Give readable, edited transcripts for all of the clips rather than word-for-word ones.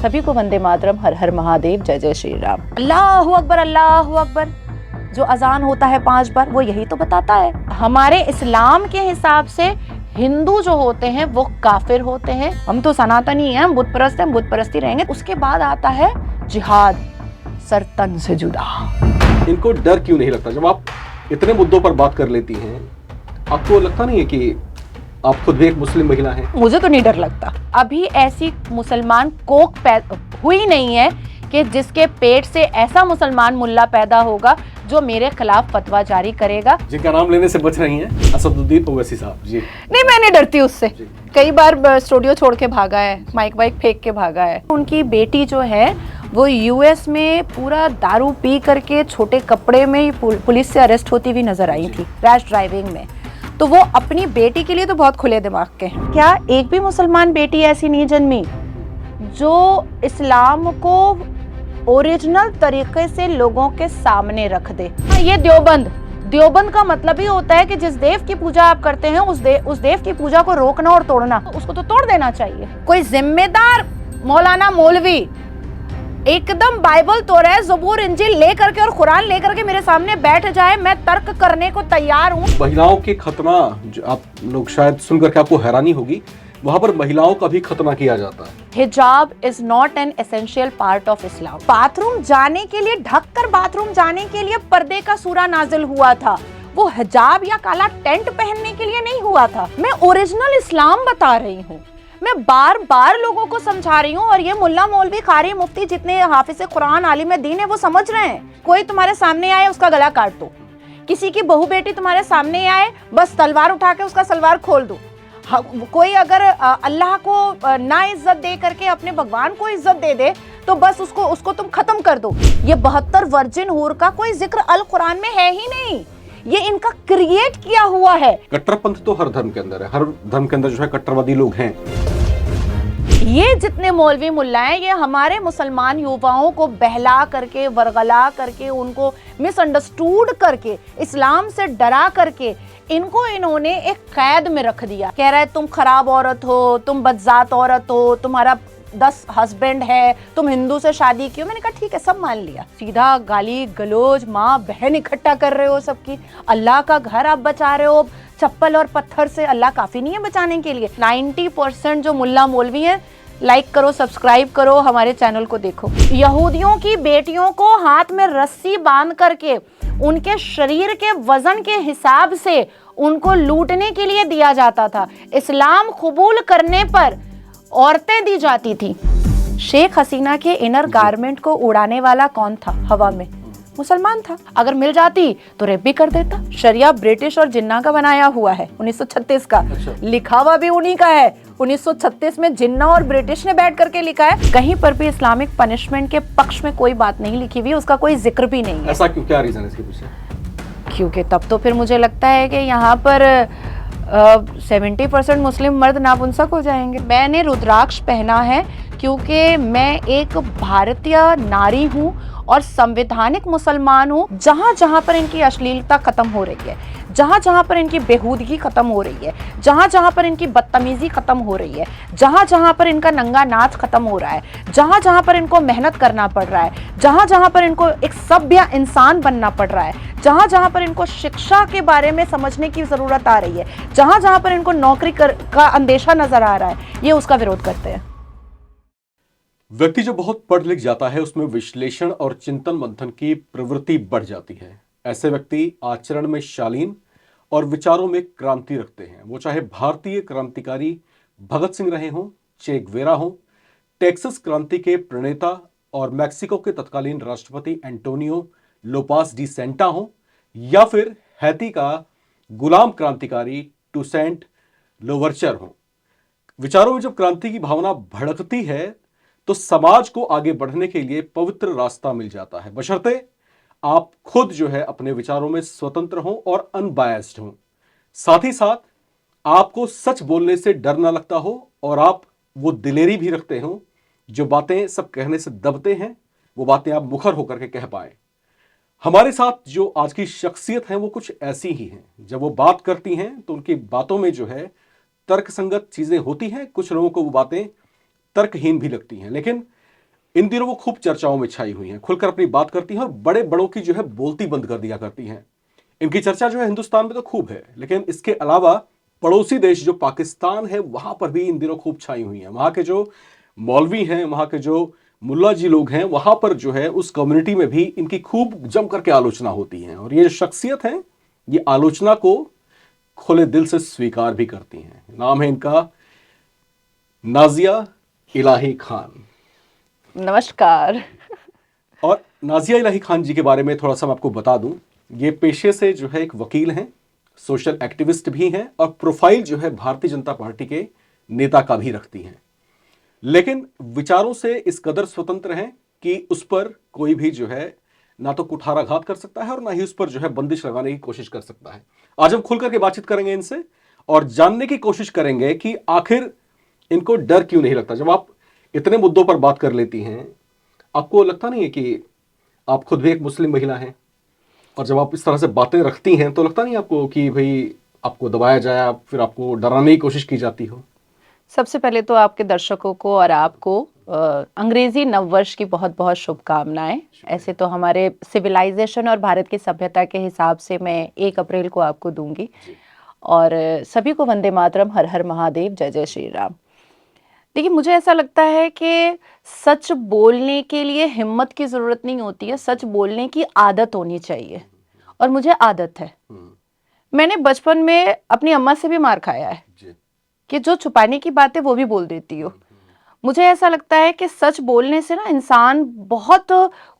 सभी को वंदे मातरम, हर हर महादेव, जय जय श्री राम। अल्लाहु अकबर, अल्लाहु अकबर जो अजान होता है 5 बार, वो यही तो बताता है। हमारे इस्लाम के हिसाब से हिंदू जो होते हैं वो काफिर होते हैं। हम तो सनातनी हैं, बुत परस्त हैं, बुत परस्ती रहेंगे। उसके बाद आता है जिहाद, सर तन से जुदा। इनको डर क्यों नहीं लगता? जब आप इतने मुद्दों पर बात कर लेती हैं, आपको लगता नहीं है कि आप खुद भी एक मुस्लिम महिला हैं? मुझे तो नहीं डर लगता। अभी ऐसी मुसलमान कोक हुई नहीं है कि जिसके पेट से ऐसा मुसलमान मुल्ला पैदा होगा जो मेरे खिलाफ फतवा जारी करेगा। जिनका नाम लेने से बच रही हैं, असदुद्दीन ओवैसी साहब जी। नहीं, मैं नहीं डरती उससे। कई बार स्टूडियो छोड़ के भागा है, माइक वाइक फेंक के भागा है। उनकी बेटी जो है वो यूएस में पूरा दारू पी करके छोटे कपड़े में पुलिस से अरेस्ट होती हुई नजर आई थी, रैश ड्राइविंग में। तो वो अपनी बेटी के लिए तो बहुत खुले दिमाग के हैं। क्या एक भी मुसलमान बेटी ऐसी नहीं जन्मी जो इस्लाम को ओरिजिनल तरीके से लोगों के सामने रख दे? ये देवबंद का मतलब ही होता है कि जिस देव की पूजा आप करते हैं उस देव की पूजा को रोकना और तोड़ना। उसको तो तोड़ देना चाहिए। कोई जिम्मेदार मौलाना मौलवी एकदम बाइबल तौरात ज़बूर इंजील लेकर के और कुरान लेकर के मेरे सामने बैठ जाए, मैं तर्क करने को तैयार हूँ। महिलाओं के खतना, जो आप लोग शायद सुनकर के आपको हैरानी होगी, वहाँ पर महिलाओं का भी खतना किया जाता है। हिजाब is not an essential part of Islam. Bathroom जाने के लिए, ढककर बाथरूम जाने के लिए पर्दे का सूरा नाजिल हुआ था। वो हिजाब या काला टेंट पहनने के लिए नहीं हुआ था। मैं ओरिजिनल इस्लाम बता रही हूँ। मैं बार बार लोगों को समझा रही हूँ, और ये मुल्ला मौलवी कारी मुफ्ती जितने हाफिज कुरान आलिम दीन है वो समझ रहे हैं। कोई तुम्हारे सामने आए उसका गला काट दो, किसी की बहू बेटी तुम्हारे सामने आए बस तलवार उठा के उसका सलवार खोल दो। कोई अगर अल्लाह को ना इज्जत दे करके अपने भगवान को इज्जत दे दे तो बस उसको तुम खत्म कर दो। ये 72 वर्जिन हूर का कोई जिक्र अल कुरान में है ही नहीं। ये इनका क्रिएट किया हुआ है। कट्टरपंथ तो हर धर्म के अंदर है। हर धर्म के अंदर जो है कट्टरवादी लोग हैं। ये जितने मौलवी मुल्ला हैं, ये हमारे मुसलमान युवाओं को बहला करके, वरगला करके, उनको मिसअंडरस्टूड करके, इस्लाम से डरा करके इनको इन्होंने एक कैद में रख दिया। कह रहा है तुम खराब औरत हो, तुम बदजात औरत हो, तुम्हारा 10 हस्बैंड है, तुम हिंदू से शादी क्यों? मैंने कहा ठीक है, सब मान लिया। सीधा गाली गलोज, माँ बहन इकट्ठा कर रहे हो सबकी। अल्लाह का घर आप बचा रहे हो चप्पल और पत्थर से। अल्लाह काफी नहीं है बचाने के लिए? 90% जो मुल्ला मौलवी हैं, लाइक करो, सब्सक्राइब करो, हमारे चैनल को देखो। यहूदियों की बेटियों को हाथ में रस्सी बांध करके उनके शरीर के वजन के हिसाब से उनको लूटने के लिए दिया जाता था। इस्लाम कबूल करने पर औरतें दी जाती थी। शेख हसीना के इनर गारमेंट को उड़ाने वाला कौन था हवा में? मुसलमान था। अगर मिल जाती तो रेप भी कर देता। शरिया ब्रिटिश और जिन्ना का बनाया हुआ है, 1936 का। अच्छा। लिखा हुआ भी उन्हीं का है। 1936 में जिन्ना और ब्रिटिश ने बैठ करके लिखा है। कहीं पर भी इस्लामिक पनिशमेंट के पक्ष में कोई बात नहीं लिखी हुई, उसका कोई जिक्र भी नहीं है। ऐसा क्यों? क्या रीजन है इसके पीछे? क्योंकि तब तो फिर मुझे लगता है कि यहाँ पर 70% मुस्लिम मर्द नापुंसक हो जाएंगे। मैंने रुद्राक्ष पहना है क्योंकि मैं एक भारतीय नारी हूँ और संवैधानिक मुसलमान हूँ। जहाँ जहाँ पर इनकी अश्लीलता खत्म हो रही है, जहाँ जहाँ पर इनकी बेहूदगी खत्म हो रही है, जहाँ जहाँ पर इनकी बदतमीजी खत्म हो रही है, जहाँ जहाँ पर इनका नंगा नाच खत्म हो रहा है, जहाँ जहाँ पर इनको मेहनत करना पड़ रहा है, जहाँ जहाँ पर इनको एक सभ्य इंसान बनना पड़ रहा है, जहाँ जहाँ पर इनको शिक्षा के बारे में समझने की जरूरत आ रही है, जहाँ जहाँ पर इनको नौकरी का अंदेशा नजर आ रहा है, ये उसका विरोध करते हैं। व्यक्ति जो बहुत पढ़ लिख जाता है उसमें विश्लेषण और चिंतन मंथन की प्रवृत्ति बढ़ जाती है। ऐसे व्यक्ति आचरण में शालीन और विचारों में क्रांति रखते हैं। वो चाहे भारतीय क्रांतिकारी भगत सिंह रहे हों, चे गुवेरा हों, टेक्सास क्रांति के प्रणेता और मैक्सिको के तत्कालीन राष्ट्रपति एंटोनियो लोपास डी सेंटा हों, या फिर हैती का गुलाम क्रांतिकारी टुसेंट लोवर्चर हों। विचारों में जब क्रांति की भावना भड़कती है तो समाज को आगे बढ़ने के लिए पवित्र रास्ता मिल जाता है, बशर्ते आप खुद जो है अपने विचारों में स्वतंत्र हों और अनबायस्ड हों। साथ ही साथ आपको सच बोलने से डर ना लगता हो और आप वो दिलेरी भी रखते हो, जो बातें सब कहने से दबते हैं वो बातें आप मुखर होकर के कह पाए। हमारे साथ जो आज की शख्सियत है वो कुछ ऐसी ही हैं। जब वो बात करती हैं तो उनकी बातों में जो है तर्कसंगत चीजें होती हैं। कुछ लोगों को वो बातें तर्कहीन भी लगती हैं, लेकिन इन दिनों वो खूब चर्चाओं में छाई हुई हैं, खुलकर अपनी बात करती हैं और बड़े बड़ों की जो है बोलती बंद कर दिया करती हैं। इनकी चर्चा जो है हिंदुस्तान में तो खूब है, लेकिन इसके अलावा पड़ोसी देश जो पाकिस्तान है वहां पर भी इन दिनों खूब छाई हुई हैं। वहां के जो मौलवी हैं, वहां के जो मुल्ला जी लोग हैं, वहां पर जो है उस कम्युनिटी में भी इनकी खूब जम करके आलोचना होती है। और ये जो शख्सियत है ये आलोचना को खुले दिल से स्वीकार भी करती हैं। नाम है इनका नाजिया इलाही खान। नमस्कार। और नाजिया इलाही खान जी के बारे में थोड़ा सा मैं आपको बता दूं, ये पेशे से जो है एक वकील हैं, सोशल एक्टिविस्ट भी हैं और प्रोफाइल जो है भारतीय जनता पार्टी के नेता का भी रखती हैं। लेकिन विचारों से इस कदर स्वतंत्र हैं कि उस पर कोई भी जो है ना तो कुठाराघात कर सकता है और ना ही उस पर जो है बंदिश लगाने की कोशिश कर सकता है। आज हम खुल करके बातचीत करेंगे इनसे और जानने की कोशिश करेंगे कि आखिर इनको डर क्यों नहीं लगता। जब आप इतने मुद्दों पर बात कर लेती हैं, आपको लगता नहीं है कि आप खुद भी एक मुस्लिम महिला हैं, और जब आप इस तरह से बातें रखती हैं तो लगता नहीं आपको कि भाई आपको दबाया जाए, फिर आपको डराने की कोशिश की जाती हो? सबसे पहले तो आपके दर्शकों को और आपको अंग्रेजी नववर्ष की बहुत बहुत शुभकामनाएं। ऐसे तो हमारे सिविलाइजेशन और भारत की सभ्यता के हिसाब से मैं 1 अप्रैल को आपको दूंगी। और सभी को वंदे मातरम, हर हर महादेव, जय जय श्री राम। देखिए, मुझे ऐसा लगता है कि सच बोलने के लिए हिम्मत की जरूरत नहीं होती है, सच बोलने की आदत होनी चाहिए। और मुझे आदत है, मैंने बचपन में अपनी अम्मा से भी मार खाया है कि जो छुपाने की बात है वो भी बोल देती हो। मुझे ऐसा लगता है कि सच बोलने से ना इंसान बहुत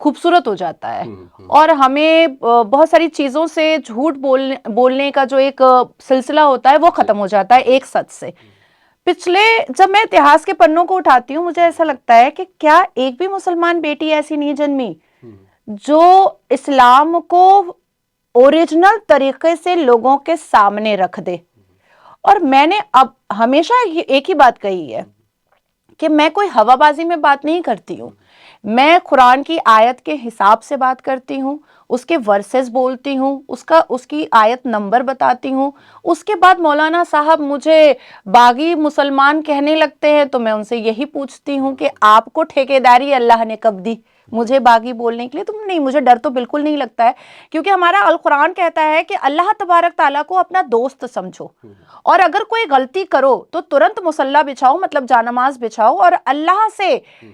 खूबसूरत हो जाता है और हमें बहुत सारी चीजों से झूठ बोलने का जो एक सिलसिला होता है वो खत्म हो जाता है एक सच से। पिछले, जब मैं इतिहास के पन्नों को उठाती हूँ, मुझे ऐसा लगता है कि क्या एक भी मुसलमान बेटी ऐसी नहीं जन्मी जो इस्लाम को ओरिजिनल तरीके से लोगों के सामने रख दे। और मैंने अब हमेशा एक ही बात कही है कि मैं कोई हवाबाजी में बात नहीं करती हूँ, मैं कुरान की आयत के हिसाब से बात करती हूँ, उसके वर्सेस बोलती हूँ, उसकी आयत नंबर बताती हूँ। उसके बाद मौलाना साहब मुझे बागी मुसलमान कहने लगते हैं तो मैं उनसे यही पूछती हूँ कि आपको ठेकेदारी अल्लाह ने कब दी मुझे बागी बोलने के लिए? तुम नहीं, मुझे डर तो बिल्कुल नहीं लगता है, क्योंकि हमारा अल कुरान कहता है कि अल्लाह तबारक ताला को अपना दोस्त समझो और अगर कोई गलती करो तो तुरंत मुसल्ला बिछाओ, मतलब जानमाज बिछाओ और अल्लाह से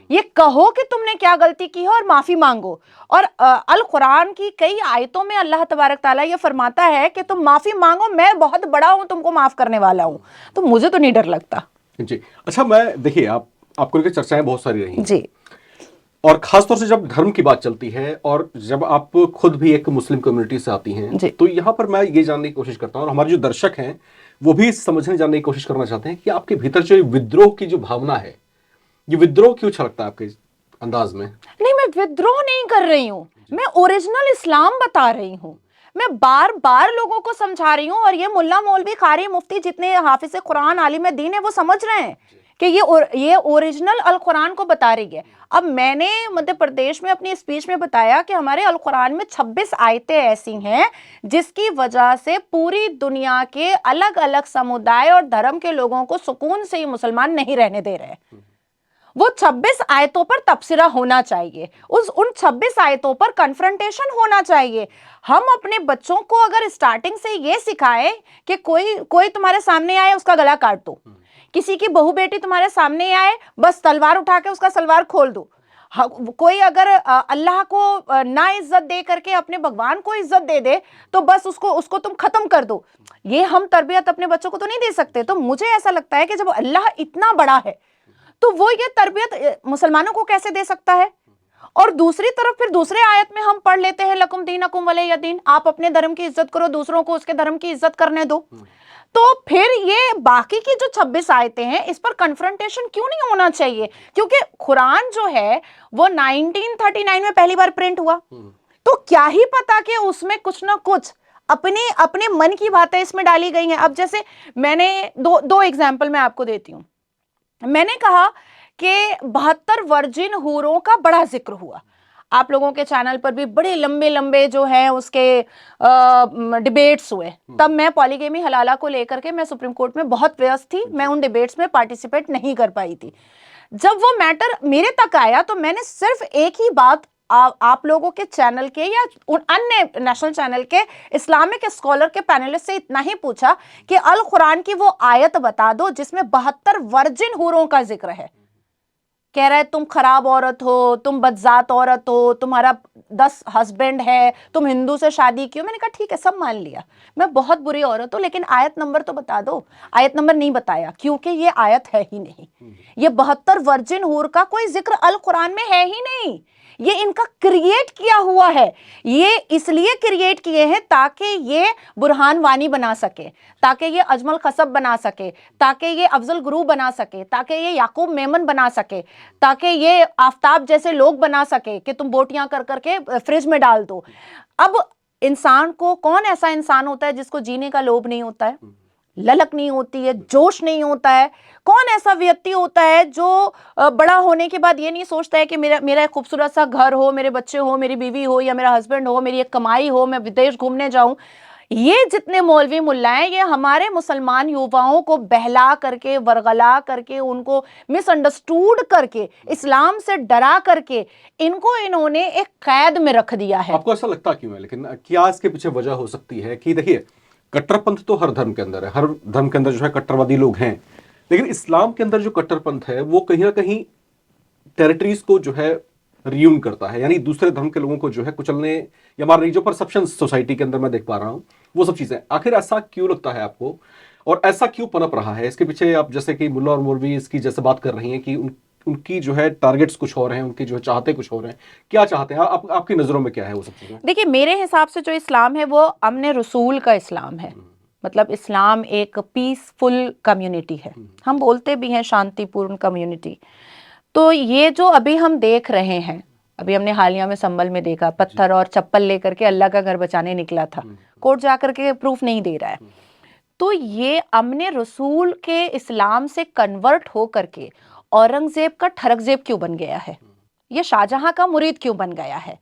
ये कहो कि तुमने क्या गलती की है और माफी मांगो। और अल कुरान की कई आयतों में अल्लाह तबारक ताला ये फरमाता है कि तुम माफी मांगो, मैं बहुत बड़ा हूं, तुमको माफ करने वाला हूं। तो मुझे तो नहीं डर लगता जी। अच्छा, मैं देखिए आपको लेकर चर्चाएं बहुत सारी रही जी, और खासतौर से जब धर्म की बात चलती है और जब आप खुद भी एक मुस्लिम कम्युनिटी से आती हैं तो यहां पर मैं ये जानने की कोशिश करता हूं और हमारे जो दर्शक हैं वो भी समझने जानने की कोशिश करना चाहते हैं कि आपके भीतर जो विद्रोह की जो भावना है, ये विद्रोह क्यों छलकता है आपके अंदाज में? नहीं, मैं विद्रोह नहीं कर रही हूं, मैं ओरिजिनल इस्लाम बता रही हूं। मैं बार बार लोगों को समझा रही हूं और ये मुल्ला मौलवी कारी मुफ्ती जितने हाफिज कुरान आलिम दीन है वो समझ रहे हैं कि ये ओरिजिनल अल कुरान को बता रही है। अब मैंने मध्य प्रदेश में अपनी स्पीच में बताया कि हमारे अल कुरान में 26 आयतें ऐसी हैं जिसकी वजह से पूरी दुनिया के अलग अलग समुदाय और धर्म के लोगों को सुकून से ही मुसलमान नहीं रहने दे रहे हैं। वो 26 आयतों पर तबसरा होना चाहिए, उन 26 आयतों पर कन्फ्रंटेशन होना चाहिए। हम अपने बच्चों को अगर स्टार्टिंग से ये सिखाएं कि कोई तुम्हारे सामने आए उसका गला काट दो, किसी की बहू बेटी तुम्हारे सामने आए बस तलवार उठा के उसका सलवार खोल दो, कोई अगर अल्लाह को ना इज्जत दे करके अपने भगवान को इज्जत दे दे तो बस उसको तुम खत्म कर दो, ये हम तरबियत अपने बच्चों को तो नहीं दे सकते। तो मुझे ऐसा लगता है कि जब अल्लाह इतना बड़ा है तो वो ये तरबियत मुसलमानों को कैसे दे सकता है? और दूसरी तरफ फिर दूसरे आयत में हम पढ़ लेते हैं लकुम दीनकुम वलिय दीन, आप अपने धर्म की इज्जत करो, दूसरों को उसके धर्म की इज्जत करने दो। तो फिर ये बाकी की जो 26 आयतें हैं इस पर कन्फ्रंटेशन क्यों नहीं होना चाहिए? क्योंकि कुरान जो है वो 1939 में पहली बार प्रिंट हुआ, तो क्या ही पता कि उसमें कुछ ना कुछ अपने मन की बातें इसमें डाली गई हैं। अब जैसे मैंने दो एग्जाम्पल मैं आपको देती हूँ। मैंने कहा कि 72 वर्जिन हूरों का बड़ा जिक्र हुआ, आप लोगों के चैनल पर भी बड़े लंबे लंबे जो हैं उसके डिबेट्स हुए। तब मैं पॉलीगेमी हलाला को लेकर के मैं सुप्रीम कोर्ट में बहुत व्यस्त थी, मैं उन डिबेट्स में पार्टिसिपेट नहीं कर पाई थी। जब वो मैटर मेरे तक आया तो मैंने सिर्फ एक ही बात आप लोगों के चैनल के या अन्य नेशनल चैनल के इस्लामिक स्कॉलर के पैनलिस्ट से इतना ही पूछा कि अल कुरान की वो आयत बता दो जिसमें 72 वर्जिन हूरों का जिक्र है। कह रहा है तुम खराब औरत हो, तुम बदजात औरत हो, तुम्हारा 10 हस्बैंड है, तुम हिंदू से शादी की हो। मैंने कहा ठीक है, सब मान लिया, मैं बहुत बुरी औरत हूं, लेकिन आयत नंबर तो बता दो। आयत नंबर नहीं बताया क्योंकि ये आयत है ही नहीं। ये 72 वर्जिन हूर का कोई जिक्र अल कुरान में है ही नहीं। ये इनका क्रिएट किया हुआ है। ये इसलिए क्रिएट किए हैं ताकि ये बुरहान वानी बना सके, ताकि ये अजमल खसब बना सके, ताकि ये अफजल गुरु बना सके, ताकि ये याकूब मेमन बना सके, ताकि ये आफ्ताब जैसे लोग बना सके कि तुम बोटियां कर करके फ्रिज में डाल दो। अब इंसान को, कौन ऐसा इंसान होता है जिसको जीने का लोभ नहीं होता है, ललक नहीं होती है, जोश नहीं होता है? कौन ऐसा व्यक्ति होता है जो बड़ा होने के बाद ये नहीं सोचता है कि मेरा एक खूबसूरत सा घर हो, मेरे बच्चे हो, मेरी बीवी हो या मेरा हस्बैंड हो, मेरी एक कमाई हो, मैं विदेश घूमने जाऊं? ये जितने मौलवी मुल्ला हैं ये हमारे मुसलमान युवाओं को बहला करके, वरगला करके, उनको मिसअंडरस्टूड करके, इस्लाम से डरा करके इनको इन्होंने एक कैद में रख दिया है। आपको ऐसा लगता क्यों है? लेकिन क्या इसके पीछे वजह हो सकती है कि देखिए, कट्टरपंथ तो हर धर्म के अंदर है, हर धर्म के अंदर जो है कट्टरवादी लोग हैं, लेकिन इस्लाम के अंदर जो कट्टरपंथ है वो कहीं ना कहीं टेरिटरीज को जो है रियून करता है, यानी दूसरे धर्म के लोगों को जो है कुचलने, या मान लीजिए जो परसेप्शन सोसाइटी के अंदर मैं देख पा रहा हूं वो सब चीजें। आखिर ऐसा क्यों लगता है आपको, और ऐसा क्यों पनप रहा है? इसके पीछे आप जैसे कि मुल्ला और मौलवी इसकी जैसे बात कर रही हैं कि उनकी जो है टारगेट्स कुछ और हैं, उनकी जो चाहते कुछ और हैं। क्या चाहते हैं आपकी नजरों में क्या है वो सब चीजें? देखिए, मेरे हिसाब से जो इस्लाम है वो अमन रसूल का इस्लाम है। मतलब इस्लाम एक पीसफुल कम्युनिटी है, हम बोलते भी हैं शांतिपूर्ण कम्युनिटी। तो ये जो अभी हम देख रहे हैं, अभी हमने हालिया में संभल में देखा, पत्थर और चप्पल लेकर के अल्लाह का घर बचाने निकला था, कोर्ट जाकर के प्रूफ नहीं दे रहा है। तो ये अमन रसूल के इस्लाम से कन्वर्ट हो करके औरंगजेब का ठरकजेब क्यों बन गया है, ये शाहजहां का मुरीद क्यों बन गया है?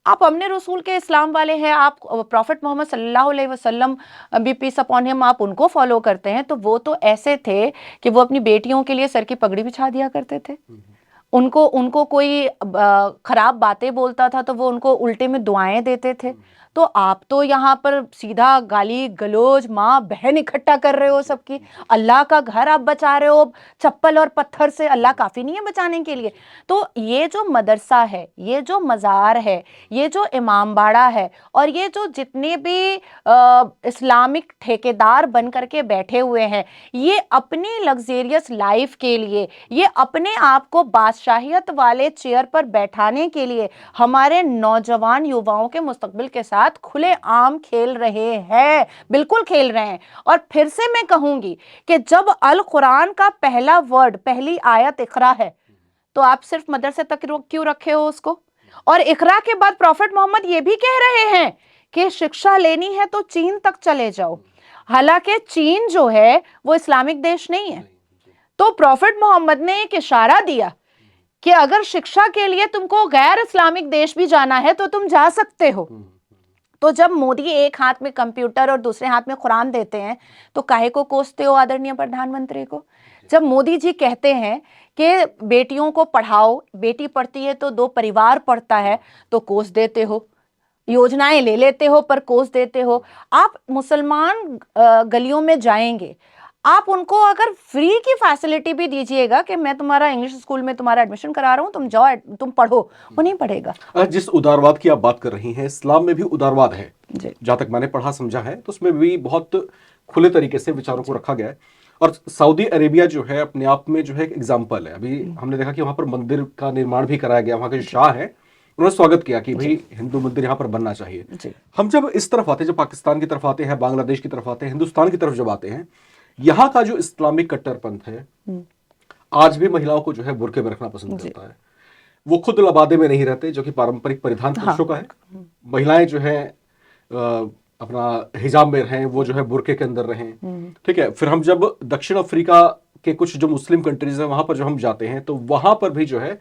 आप अमन रसूल के इस्लाम वाले हैं, आप प्रॉफिट मोहम्मद सल्लल्लाहु अलैहि वसल्लम बी पीस अपॉन हिम, आप उनको फॉलो करते हैं। तो वो तो ऐसे थे कि वो अपनी बेटियों के लिए सर की पगड़ी बिछा दिया करते थे। उनको कोई खराब बातें बोलता था तो वो उनको उल्टे में दुआएं देते थे। तो आप तो यहाँ पर सीधा गाली गलौज, माँ बहन इकट्ठा कर रहे हो सबकी। अल्लाह का घर आप बचा रहे हो चप्पल और पत्थर से, अल्लाह काफ़ी नहीं है बचाने के लिए? तो ये जो मदरसा है, ये जो मज़ार है, ये जो इमाम बाड़ा है, और ये जो जितने भी इस्लामिक ठेकेदार बन करके बैठे हुए हैं, ये अपनी लग्जेरियस लाइफ के लिए, ये अपने आप को बादशाहियत वाले चेयर पर बैठाने के लिए हमारे नौजवान युवाओं के मुस्तकबिल के साथ खुले आम खेल रहे हैं, बिल्कुल खेल रहे हैं। और फिर से मैं कहूंगी कि जब अल कुरान का पहला वर्ड, पहली आयत इकरा है, तो आप सिर्फ मदरसे तक क्यों रखे हो उसको? और इकरा के बाद प्रॉफिट मोहम्मद ये भी कह रहे हैं कि शिक्षा लेनी है तो चीन तक चले जाओ। हालांकि चीन जो है वो इस्लामिक देश नहीं है। तो प्रॉफिट मोहम्मद ने एक इशारा दिया कि अगर शिक्षा के लिए तुमको गैर इस्लामिक देश भी जाना है तो तुम जा सकते हो। तो जब मोदी एक हाथ में कंप्यूटर और दूसरे हाथ में कुरान देते हैं तो काहे को कोसते हो आदरणीय प्रधानमंत्री को? जब मोदी जी कहते हैं कि बेटियों को पढ़ाओ, बेटी पढ़ती है तो 2 परिवार पढ़ता है, तो कोस देते हो, योजनाएं ले लेते हो पर कोस देते हो। आप मुसलमान गलियों में जाएंगे, आप उनको अगर फ्री की फैसिलिटी भी दीजिएगा कि मैं तुम्हारा इंग्लिश स्कूल में तुम्हारा एडमिशन करा रहा हूं, तुम जाओ, तुम पढ़ो, वो नहीं पढ़ेगा। जिस उदारवाद की आप बात कर रही हैं, इस्लाम में भी उदारवाद है, जहां तक मैंने पढ़ा समझा है, तो उसमें भी बहुत खुले तरीके से विचारों को रखा गया है। और सऊदी अरेबिया जो है अपने आप में जो है एक एग्जाम्पल है। अभी हमने देखा कि वहां पर मंदिर का निर्माण भी कराया गया, वहां के जो शाह है उन्होंने स्वागत किया कि भाई हिंदू मंदिर यहाँ पर बनना चाहिए। हम जब इस तरफ आते हैं, जब पाकिस्तान की तरफ आते हैं, बांग्लादेश की तरफ आते हैं, हिंदुस्तान की तरफ जब आते हैं, यहाँ का जो इस्लामिक कट्टरपंथ है आज भी महिलाओं को जो है बुर्के में रखना पसंद करता है। वो खुद लबादे में नहीं रहते, जो कि पारंपरिक परिधान पुरुषों का है। महिलाएं जो है अपना हिजाब में रहें, वो जो है बुर्के के अंदर रहें। ठीक है। फिर हम जब दक्षिण अफ्रीका के कुछ जो मुस्लिम कंट्रीज हैं वहां पर जो हम जाते हैं, तो वहां पर भी जो है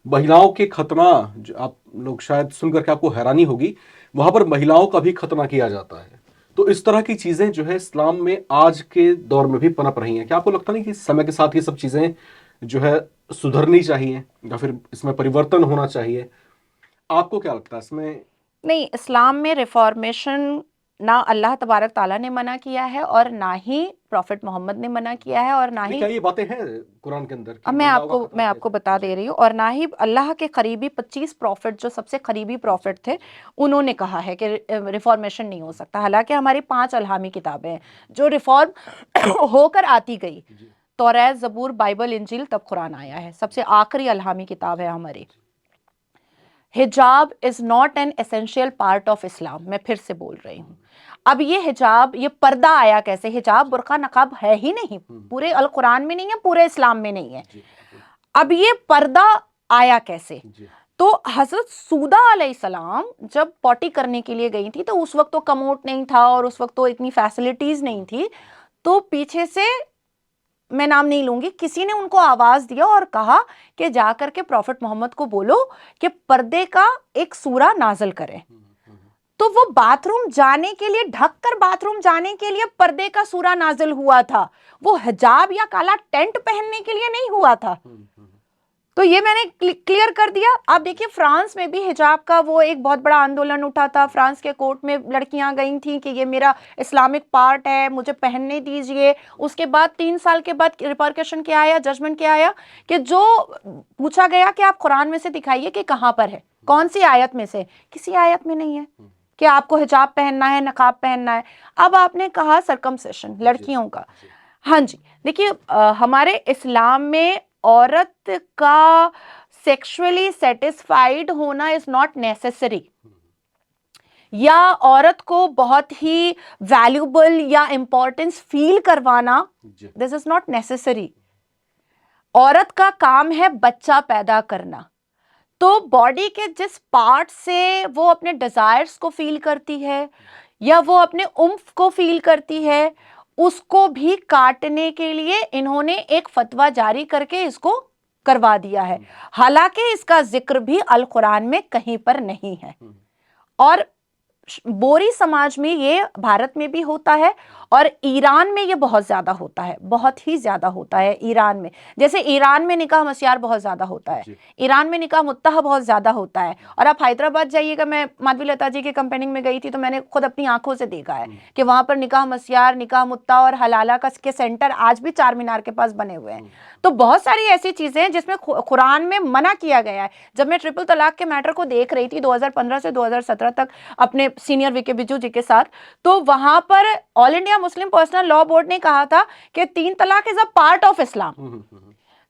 महिलाओं के खतना, जो आप लोग शायद सुनकर के आपको हैरानी होगी, वहां पर महिलाओं का भी खतना किया जाता है। तो इस तरह की चीजें जो है इस्लाम में आज के दौर में भी पनप रही हैं। क्या आपको लगता नहीं कि समय के साथ ये सब चीजें जो है सुधरनी चाहिए या फिर इसमें परिवर्तन होना चाहिए? आपको क्या लगता है इसमें? नहीं, इस्लाम में रिफॉर्मेशन ना अल्लाह तबारक ताला ने मना किया है और ना ही प्रॉफिट मोहम्मद ने मना किया है और ना ही क्या ये बातें हैं कुरान के अंदर कि अब बदलाव का खतरा मैं है? आपको बता दे रही हूँ, और ना ही अल्लाह के करीबी 25 प्रॉफिट जो सबसे करीबी प्रॉफिट थे उन्होंने कहा है कि रिफॉर्मेशन नहीं हो सकता। हालांकि हमारी 5 अल्हामी किताबें हैं जो रिफॉर्म होकर आती गई। तौरात, ज़बूर, बाइबल, इंजील, तब कुरान आया है। सबसे आखिरी अल्हामी किताब है हमारी। हिजाब is not an essential part of इस्लाम। मैं फिर से बोल रही हूँ। अब ये हिजाब, ये पर्दा आया कैसे? हिजाब, बुर्का, नकाब है ही नहीं, पूरे अल कुरान में नहीं है, पूरे इस्लाम में नहीं है। अब ये पर्दा आया कैसे? तो हजरत सूदा अलैहिस्सलाम जब पॉटी करने के लिए गई थी तो उस वक्त तो कमोड नहीं था और उस वक्त तो इतनी फैसिलिटीज नहीं थी। तो पीछे से, मैं नाम नहीं लूंगी, किसी ने उनको आवाज दिया और कहा कि जाकर के प्रॉफिट मोहम्मद को बोलो कि पर्दे का एक सूरा नाजल करें। तो वो बाथरूम जाने के लिए, ढककर बाथरूम जाने के लिए पर्दे का सूरा नाजिल हुआ था, वो हिजाब या काला टेंट पहनने के लिए नहीं हुआ था। तो ये मैंने क्लियर कर दिया। आप देखिए फ्रांस में भी हिजाब का वो एक बहुत बड़ा आंदोलन उठा था। फ्रांस के कोर्ट में लड़कियां गई थी कि ये मेरा इस्लामिक पार्ट है, मुझे पहनने दीजिए। उसके बाद 3 साल के बाद रिपरकशन क्या आया, जजमेंट क्या आया कि जो पूछा गया कि आप कुरान में से दिखाइए कि कहां पर है, कौन सी आयत में से, किसी आयत में नहीं है कि आपको हिजाब पहनना है, नकाब पहनना है। अब आपने कहा सर्कमसेशन लड़कियों का, हाँ जी, देखिए हमारे इस्लाम में औरत का सेक्सुअली सेटिस्फाइड होना इज नॉट नेसेसरी, या औरत को बहुत ही वैल्यूबल या इंपॉर्टेंस फील करवाना, दिस इज नॉट नेसेसरी। औरत का काम है बच्चा पैदा करना। तो बॉडी के जिस पार्ट से वो अपने डिजायर्स को फील करती है या वो अपने उम्फ को फील करती है, उसको भी काटने के लिए इन्होंने एक फतवा जारी करके इसको करवा दिया है। हालांकि इसका जिक्र भी अल कुरान में कहीं पर नहीं है। और बोरी समाज में ये, भारत में भी होता है और ईरान में ये बहुत ज्यादा होता है, बहुत ही ज्यादा होता है ईरान में। जैसे ईरान में निकाह मस्यार बहुत ज्यादा होता है, ईरान में निकाह मुत्ताह बहुत ज्यादा होता है। और आप हैदराबाद जाइएगा, मैं माधवी लता जी के कंपेनिंग में गई थी तो मैंने खुद अपनी आंखों से देखा है कि वहां पर निकाह मस्यार, निकाह मुत्ताह और हलाला के सेंटर आज भी चार मीनार के पास बने हुए हैं। तो बहुत सारी ऐसी चीजें हैं जिसमें कुरान में मना किया गया है। जब मैं ट्रिपल तलाक के मैटर को देख रही थी 2015 से 2017 तक अपने सीनियर वीके बिजू जी के साथ, तो वहां पर all India Muslim personal law board ने कहा था कि 3 तलाक इज अ पार्ट ऑफ इस्लाम।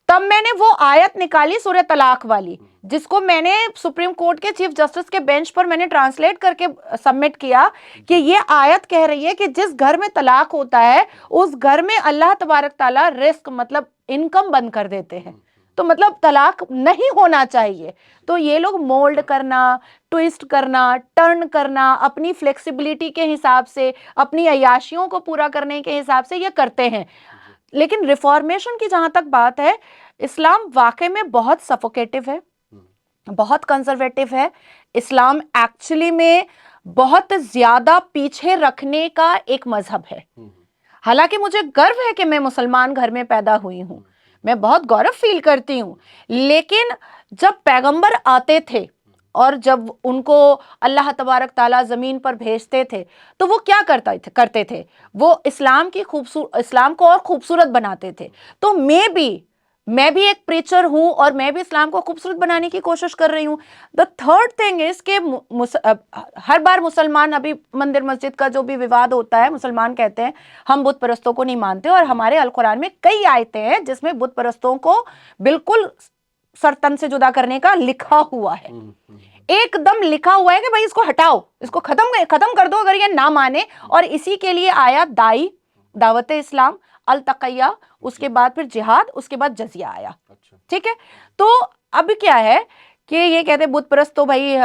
तब मैंने वो आयत निकाली सूरह तलाक वाली, जिसको मैंने सुप्रीम कोर्ट के चीफ जस्टिस के बेंच पर मैंने ट्रांसलेट करके सबमिट किया कि ये आयत कह रही है कि जिस घर में तलाक होता है उस घर में अल्लाह तबारक ताला रिस्क, मतलब इनकम बंद कर देते हैं। तो मतलब तलाक नहीं होना चाहिए। तो ये लोग मोल्ड करना, ट्विस्ट करना, टर्न करना, अपनी फ्लेक्सिबिलिटी के हिसाब से, अपनी अय्याशियों को पूरा करने के हिसाब से ये करते हैं। लेकिन रिफॉर्मेशन की जहां तक बात है, इस्लाम वाकई में बहुत सफोकेटिव है, बहुत कंजर्वेटिव है। इस्लाम एक्चुअली में बहुत ज्यादा पीछे रखने का एक मजहब है। हालांकि मुझे गर्व है कि मैं मुसलमान घर में पैदा हुई हूं, मैं बहुत गौरव फील करती हूं। लेकिन जब पैगंबर आते थे और जब उनको अल्लाह तबारक ताला जमीन पर भेजते थे तो वो क्या करते थे, वो इस्लाम को और खूबसूरत बनाते थे। तो मैं भी एक प्रीचर हूं और मैं भी इस्लाम को खूबसूरत बनाने की कोशिश कर रही हूं। द थर्ड थिंग इज के हर बार मुसलमान, अभी मंदिर मस्जिद का जो भी विवाद होता है, मुसलमान कहते हैं हम बुत परस्तों को नहीं मानते, और हमारे अल कुरान में कई आयतें हैं जिसमें बुत परस्तों को बिल्कुल सरतन से जुदा करने का लिखा हुआ है, एकदम लिखा हुआ है कि भाई इसको हटाओ, इसको खत्म कर दो अगर ये ना माने। और इसी के लिए आया दावत इस्लाम, अल तक़ैया, उसके बाद फिर जिहाद, उसके बाद जजिया आया। ठीक है, तो अब क्या है कि ये कहते बुत परस्त तो भाई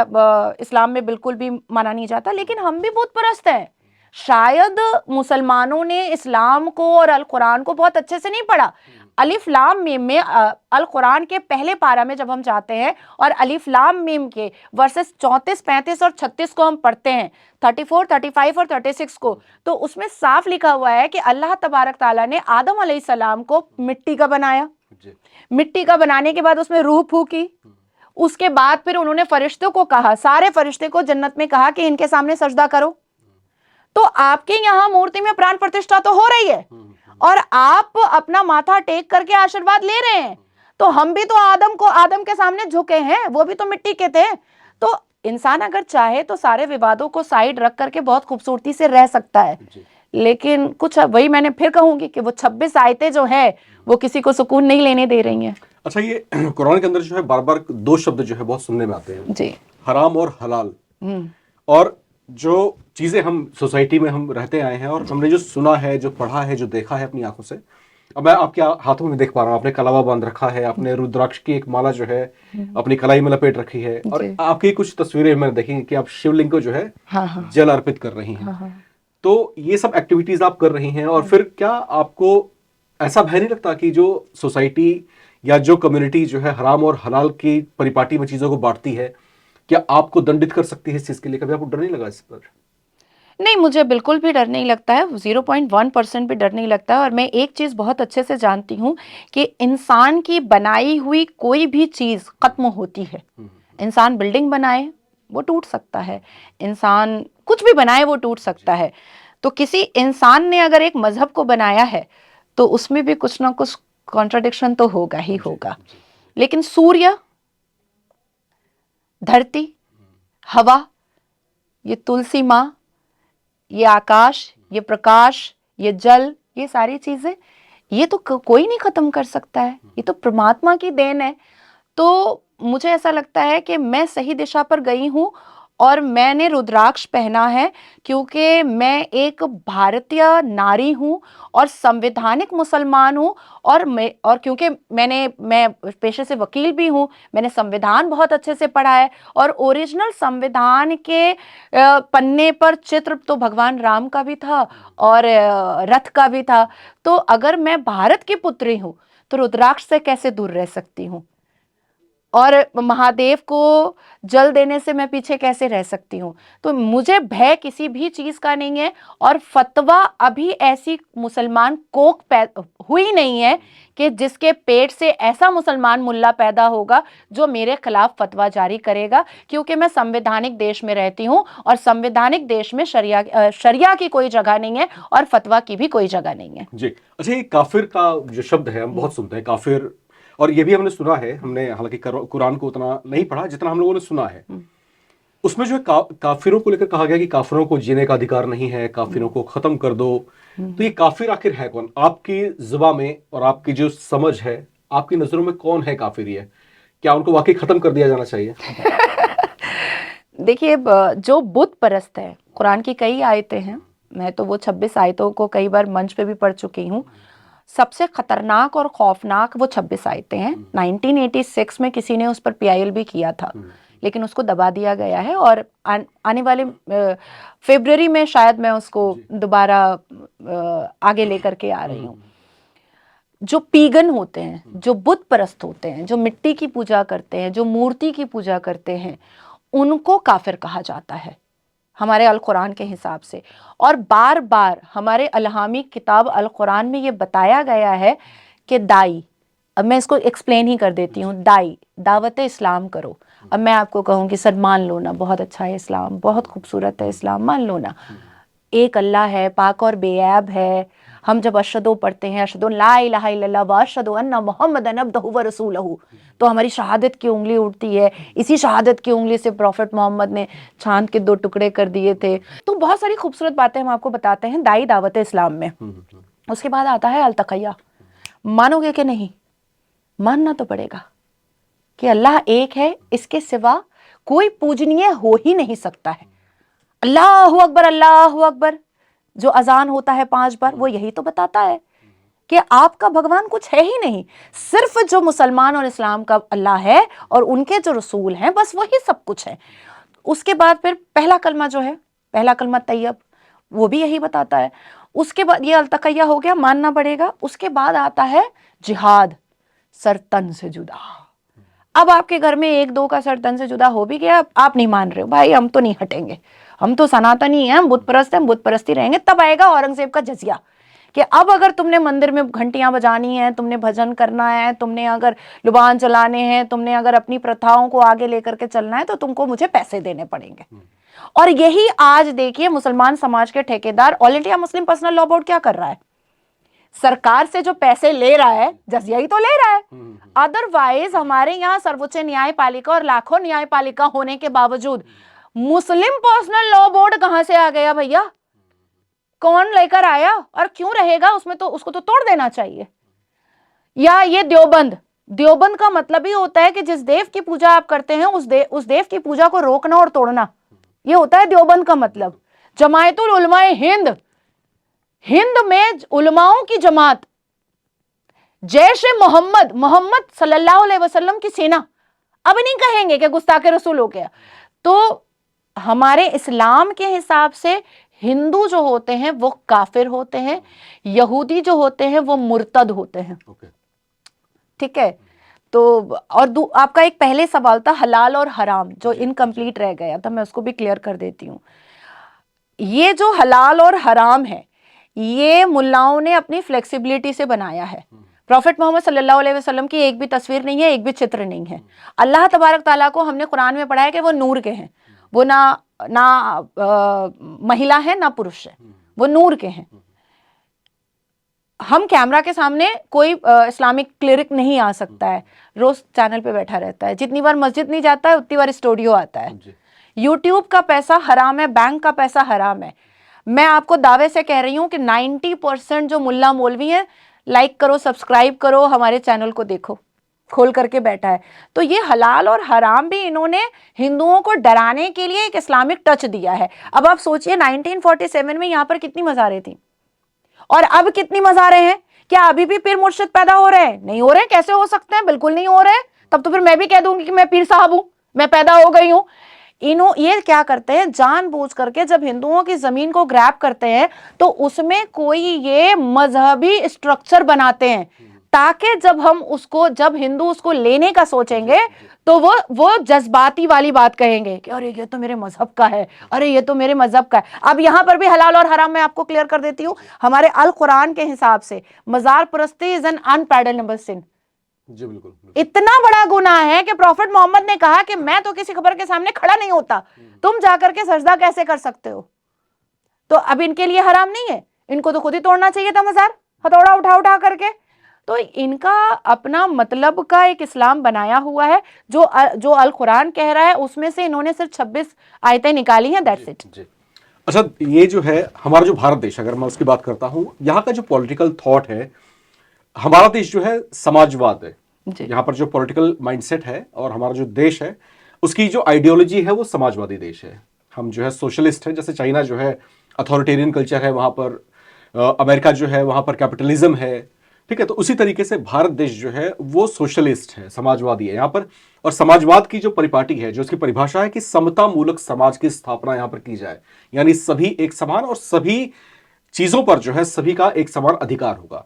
इस्लाम में बिल्कुल भी माना नहीं जाता, लेकिन हम भी बुत परस्त हैं। शायद मुसलमानों ने इस्लाम को और अल कुरान को बहुत अच्छे से नहीं पढ़ा। अलिफ लाम मीम में अल कुरान के पहले पारा में जब हम जाते हैं और अलिफ लाम मीम के वर्सेस 34, 35 और 36 को हम पढ़ते हैं, 34, 35 और 36 को, तो उसमें साफ लिखा हुआ है कि अल्लाह तबारक ताला ने आदम अलैहिस्सलाम को मिट्टी का बनाया, जी। मिट्टी का बनाने के बाद उसमें रूह फूकी, उसके बाद फिर उन्होंने फरिश्तों को कहा, सारे फरिश्ते को जन्नत में कहा कि इनके सामने सजदा करो। तो आपके यहां मूर्ति में प्राण प्रतिष्ठा तो हो रही है और आप अपना माथा टेक करके आशीर्वाद ले रहे हैं। तो हम भी तो आदम के सामने झुके हैं, वो भी तो मिट्टी के थे। तो इंसान अगर चाहे तो सारे विवादों को साइड रख करके बहुत खूबसूरती से रह सकता है, लेकिन कुछ वही मैंने फिर कहूंगी कि वो 26 आयतें जो है वो किसी को सुकून नहीं लेने दे रही हैं। अच्छा, ये कुरान के अंदर जो है बार बार दो शब्द जो है बहुत सुनने में आते हैं जी, हराम और हलाल। और जो चीजें हम सोसाइटी में हम रहते आए हैं और हमने जो सुना है, जो पढ़ा है, जो देखा है अपनी आंखों से, अब मैं आपके हाथों में देख पा रहा हूँ, आपने कलावा बांध रखा है, आपने रुद्राक्ष की एक माला जो है अपनी कलाई में लपेट रखी है, और आपकी कुछ तस्वीरें मैंने देखी कि आप शिवलिंग को जो है जल अर्पित कर रही हैं। तो ये सब एक्टिविटीज आप कर रही हैं, और फिर क्या आपको ऐसा भय नहीं लगता कि जो सोसाइटी या जो कम्युनिटी जो है हराम और हलाल की परिपाटी में चीजों को बांटती है, क्या आपको दंडित कर सकती है इस चीज के लिए? कभी आपको डर नहीं लगा इस पर? नहीं, मुझे बिल्कुल भी डर नहीं लगता है, 0.1% भी डर नहीं लगता है। और मैं एक चीज़ बहुत अच्छे से जानती हूँ कि इंसान की बनाई हुई कोई भी चीज़ खत्म होती है। इंसान बिल्डिंग बनाए वो टूट सकता है, इंसान कुछ भी बनाए वो टूट सकता है। तो किसी इंसान ने अगर एक मजहब को बनाया है तो उसमें भी कुछ ना कुछ कॉन्ट्राडिक्शन तो होगा ही होगा। लेकिन सूर्य, धरती, हवा, ये तुलसी माँ, ये आकाश, ये प्रकाश, ये जल, ये सारी चीजें, ये तो कोई नहीं खत्म कर सकता है, ये तो परमात्मा की देन है। तो मुझे ऐसा लगता है कि मैं सही दिशा पर गई हूँ और मैंने रुद्राक्ष पहना है क्योंकि मैं एक भारतीय नारी हूँ और संवैधानिक मुसलमान हूँ। और क्योंकि मैं पेशे से वकील भी हूँ, मैंने संविधान बहुत अच्छे से पढ़ा है और ओरिजिनल संविधान के पन्ने पर चित्र तो भगवान राम का भी था और रथ का भी था। तो अगर मैं भारत की पुत्री हूँ तो रुद्राक्ष से कैसे दूर रह सकती हूँ, और महादेव को जल देने से मैं पीछे कैसे रह सकती हूँ। तो मुझे भय किसी भी चीज का नहीं है। और फतवा अभी ऐसी मुसलमान कोक हुई नहीं है कि जिसके पेट से ऐसा मुसलमान मुल्ला पैदा होगा जो मेरे खिलाफ फतवा जारी करेगा, क्योंकि मैं संवैधानिक देश में रहती हूँ और संवैधानिक देश में शरिया की कोई जगह नहीं है और फतवा की भी कोई जगह नहीं है। जी। अच्छा, ये काफिर का जो शब्द है हम बहुत सुनते हैं, काफिर, और ये भी हमने सुना है, हमने हालांकि कुरान को उतना नहीं पढ़ा जितना हम लोगों ने सुना है। उसमें जो है काफिरों को लेकर कहा गया कि काफिरों को जीने का अधिकार नहीं है, काफिरों को खत्म कर दो। तो ये काफिर आखिर है कौन आपकी जुबान में, और आपकी जो समझ है, आपकी नजरों में कौन है काफिर? ये क्या उनको वाकई खत्म कर दिया जाना चाहिए? देखिए, जो बुत परस्त है, कुरान की कई आयतें हैं, मैं तो वो 26 आयतों को कई बार मंच पे भी पढ़ चुकी हूँ। सबसे खतरनाक और खौफनाक वो 26 आयतें हैं। 1986 में किसी ने उस पर PIL भी किया था, लेकिन उसको दबा दिया गया है और आने वाले फरवरी में शायद मैं उसको दोबारा आगे लेकर के आ रही हूँ। जो पीगन होते हैं, जो बुत परस्त होते हैं, जो मिट्टी की पूजा करते हैं, जो मूर्ति की पूजा करते हैं, उनको काफिर कहा जाता है हमारे अल कुरान के हिसाब से। और बार बार हमारे अलहामी किताब अल कुरान में ये बताया गया है कि दाई, अब मैं इसको एक्सप्लेन ही कर देती हूँ, दावत इस्लाम करो। अब मैं आपको कहूँ कि सर मान लो ना, बहुत अच्छा है इस्लाम, बहुत खूबसूरत है इस्लाम, मान लो ना, एक अल्लाह है, पाक और बेऐब है। हम जब अशहदु पढ़ते हैं, अशहदु ला इलाहा इल्लल्लाह व अशहदु अन्ना मुहम्मदन अब्दुहु व रसूलुहु, तो हमारी शहादत की उंगली उठती है। इसी शहादत की उंगली से प्रॉफिट मोहम्मद ने चांद के 2 टुकड़े कर दिए थे। तो बहुत सारी खूबसूरत बातें हम आपको बताते हैं दाई दावत इस्लाम में। उसके बाद आता है अल-तक़य्या। मानोगे कि नहीं? मानना तो पड़ेगा कि अल्लाह एक है, इसके सिवा कोई पूजनीय हो ही नहीं सकता है। अल्लाहु अकबर, अल्लाहु अकबर जो अजान होता है 5 बार, वो यही तो बताता है कि आपका भगवान कुछ है ही नहीं, सिर्फ जो मुसलमान और इस्लाम का अल्लाह है और उनके जो रसूल हैं, बस वही सब कुछ है। उसके बाद फिर पहला कलमा जो है, पहला कलमा तैयब, वो भी यही बताता है। उसके बाद ये अल-तक़य्या हो गया, मानना पड़ेगा। उसके बाद आता है जिहाद, सर तन से जुदा। अब आपके घर में 1-2 का सर तन से जुदा हो भी गया, आप नहीं मान रहे हो, भाई हम तो नहीं हटेंगे, हम तो सनातनी हैं, हम बुत परस्त हैं, हम बुत परस्ती रहेंगे। तब आएगा औरंगजेब का जजिया कि अब अगर तुमने मंदिर में घंटियां बजानी है, तुमने भजन करना है, तुमने अगर लुबान चलाने हैं, तुमने अगर अपनी प्रथाओं को आगे लेकर के चलना है, तो तुमको मुझे पैसे देने पड़ेंगे। और यही आज देखिए मुसलमान समाज के ठेकेदार all India Muslim personal law board क्या कर रहा है, सरकार से जो पैसे ले रहा है जजिया ही तो ले रहा है। अदरवाइज हमारे यहाँ सर्वोच्च न्यायपालिका और लाखों न्यायपालिका होने के बावजूद मुस्लिम पर्सनल लॉ बोर्ड कहां से आ गया भैया? कौन लेकर आया और क्यों रहेगा उसमें? तो उसको तो तोड़ देना चाहिए। या ये देवबंद का मतलब ही होता है कि जिस देव की पूजा आप करते हैं उस देव की पूजा को रोकना और तोड़ना, ये होता है देवबंद का मतलब। जमायतुल उलमाए हिंद में उलमाओं की जमात, जैश मोहम्मद सल्लल्लाहु अलैहि वसल्लम की सेना, अब नहीं कहेंगे कि गुस्ताखे रसूल हो गया। तो हमारे इस्लाम के हिसाब से हिंदू जो होते हैं वो काफिर होते हैं, यहूदी जो होते हैं वो मुर्तद होते हैं। ठीक है। तो और आपका एक पहले सवाल था हलाल और हराम जो इनकम्प्लीट रह गया था, मैं उसको भी क्लियर कर देती हूँ। ये जो हलाल और हराम है ये मुल्लाओं ने अपनी फ्लेक्सिबिलिटी से बनाया है। प्रॉफिट मोहम्मद सल्लल्लाहु अलैहि वसल्लम की एक भी तस्वीर नहीं है, एक भी चित्र नहीं है। अल्लाह तबारक ताला को हमने कुरान में पढ़ा है कि वो नूर के हैं, वो ना महिला है ना पुरुष है, वो नूर के हैं। हम कैमरा के सामने कोई इस्लामिक क्लिरिक नहीं आ सकता है, रोज चैनल पे बैठा रहता है, जितनी बार मस्जिद नहीं जाता है उतनी बार स्टूडियो आता है। यूट्यूब का पैसा हराम है, बैंक का पैसा हराम है। मैं आपको दावे से कह रही हूं कि 90% जो मुल्ला मौलवी हैं, लाइक करो, सब्सक्राइब करो, हमारे चैनल को देखो, खोल करके बैठा है। तो ये हलाल और हराम भी इन्होंने हिंदुओं को डराने के लिए एक इस्लामिक टच दिया है। अब आप सोचिए 1947 में यहाँ पर कितनी मज़ारें थी और अब कितनी मज़ारें हैं? क्या अभी भी पीर मुर्शिद पैदा हो रहे हैं? नहीं हो रहे। कैसे हो सकते हैं? बिल्कुल नहीं हो रहे। तब तो फिर मैं भी कह दूंगी कि मैं पीर साहब हूं, मैं पैदा हो गई हूं। ये क्या करते हैं, जानबूझ करके जब हिंदुओं की जमीन को ग्रैब करते हैं तो उसमें कोई ये मजहबी स्ट्रक्चर बनाते हैं ताकि जब हिंदू उसको लेने का सोचेंगे तो वो जज्बाती वाली बात कहेंगे कि अरे ये तो मेरे मजहब का है, अरे ये तो मेरे मजहब का है। अब यहां पर भी हलाल और हराम मैं आपको क्लियर कर देती हूं। हमारे अल कुरान के हिसाब से मजार परस्ती इज एन अनपैर्डनेबल सिन। जी बिल्कुल। इतना बड़ा गुनाह है कि प्रॉफिट मोहम्मद ने कहा कि मैं तो किसी खबर के सामने खड़ा नहीं होता, तुम जाकर के सजदा कैसे कर सकते हो? तो अब इनके लिए हराम नहीं है, इनको तो खुद ही तोड़ना चाहिए था मजार, हथौड़ा उठा करके। तो इनका अपना मतलब का एक इस्लाम बनाया हुआ है। जो अल कुरान कह रहा है उसमें से इन्होंने सिर्फ 26 आयतें निकाली हैं, दैट्स इट। अच्छा, ये जो है हमारा जो भारत देश, अगर मैं उसकी बात करता हूं, यहाँ का जो पॉलिटिकल थॉट है, हमारा देश जो है समाजवाद है। यहाँ पर जो पॉलिटिकल माइंडसेट है और हमारा जो देश है उसकी जो आइडियोलॉजी है वो समाजवादी देश है। हम जो है सोशलिस्ट है, जैसे चाइना जो है अथॉरिटेरियन कल्चर है, वहां पर अमेरिका जो है वहां पर कैपिटलिज्म है। ठीक है, तो उसी तरीके से भारत देश जो है वो सोशलिस्ट है, समाजवादी है यहाँ पर। और समाजवाद की जो परिपाटी है, जो उसकी परिभाषा है कि समता मूलक समाज की स्थापना यहाँ पर की जाए, यानी सभी एक समान और सभी चीजों पर जो है सभी का एक समान अधिकार होगा।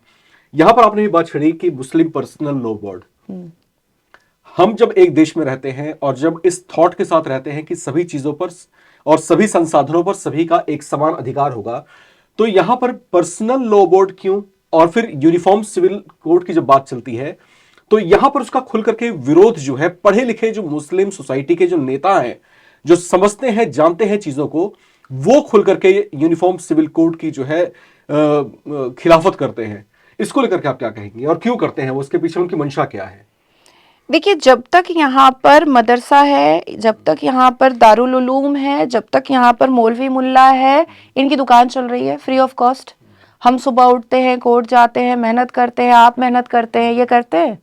यहां पर आपने ये बात छेड़ी कि मुस्लिम पर्सनल लॉ बोर्ड, हम जब एक देश में रहते हैं और जब इस थॉट के साथ रहते हैं कि सभी चीजों पर और सभी संसाधनों पर सभी का एक समान अधिकार होगा, तो यहां पर पर्सनल लॉ बोर्ड क्यों? और फिर यूनिफॉर्म सिविल कोड की जब बात चलती है तो यहां पर उसका खुल करके विरोध जो है पढ़े लिखे जो मुस्लिम सोसाइटी के जो नेता हैं, जो समझते हैं, जानते हैं चीजों को, वो खुल करके यूनिफॉर्म सिविल कोड की जो है खिलाफत करते हैं। इसको लेकर के आप क्या कहेंगे और क्यों करते हैं वो? उसके पीछे उनकी मंशा क्या है? देखिए, जब तक यहाँ पर मदरसा है, जब तक यहाँ पर दारुल उलूम है, जब तक यहाँ पर मौलवी मुल्ला है, इनकी दुकान चल रही है फ्री ऑफ कॉस्ट। हम सुबह उठते हैं, कोर्ट जाते हैं, मेहनत करते हैं, आप मेहनत करते हैं, ये करते हैं,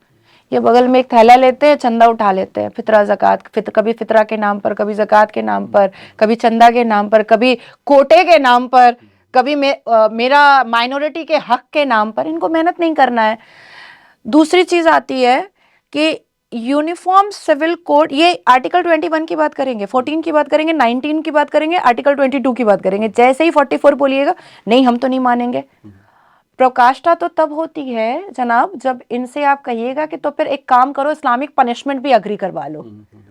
ये बगल में एक थैला लेते हैं, चंदा उठा लेते हैं, फितरा ज़कात, कभी फितरा के नाम पर, कभी ज़कात के नाम पर, कभी चंदा के नाम पर, कभी कोटे के नाम पर, कभी मेरा माइनॉरिटी के हक के नाम पर। इनको मेहनत नहीं करना है। दूसरी चीज आती है कि यूनिफॉर्म सिविल कोड, ये आर्टिकल 21 की बात करेंगे, 14 की बात करेंगे, 19 की बात करेंगे, आर्टिकल 22 की बात करेंगे। जैसे ही 44 बोलिएगा, नहीं हम तो नहीं मानेंगे। प्रकाष्ठा तो तब होती है जनाब जब इनसे आप कहिएगा कि तो फिर एक काम करो, इस्लामिक पनिशमेंट भी अग्री करवा लो,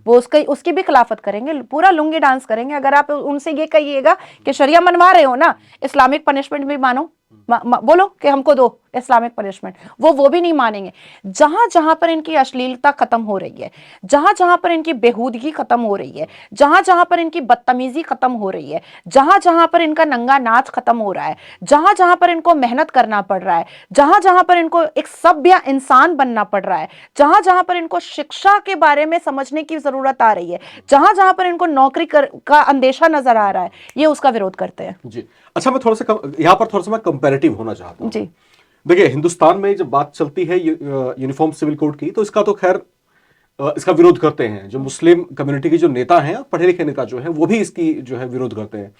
वो उसकी भी खिलाफत करेंगे, पूरा लुंगी डांस करेंगे। अगर आप उनसे ये कहिएगा कि शरिया मनवा रहे हो ना, इस्लामिक पनिशमेंट भी मानो, बोलो कि हमको दो इस्लामिक पनिशमेंट, वो भी नहीं मानेंगे। जहां जहां पर इनकी अश्लीलता खत्म हो रही है, जहां जहां पर इनकी बेहूदगी खत्म हो रही है, जहां जहां पर इनकी बदतमीजी खत्म हो रही है, जहां जहां पर इनका नंगा नाच खत्म हो रहा है, जहां जहां पर इनको मेहनत करना पड़ रहा है, जहां जहां पर इनको एक सभ्य इंसान बनना पड़ रहा है, जहां जहां पर इनको शिक्षा के बारे में समझने की जरूरत आ रही है, जहां जहां पर इनको नौकरी का अंदेशा नजर आ रहा है, ये उसका विरोध करते हैं जी। अच्छा, मैं थोड़ा सा यहाँ पर थोड़ा सा मैं कंपैरेटिव होना चाहता हूँ। जी। देखिए, हिंदुस्तान में जब बात चलती है यूनिफॉर्म सिविल कोड की, तो इसका तो खैर इसका विरोध करते हैं जो मुस्लिम कम्युनिटी के जो नेता हैं, पढ़े लिखे नेता जो हैं, वो भी इसकी जो है विरोध करते हैं।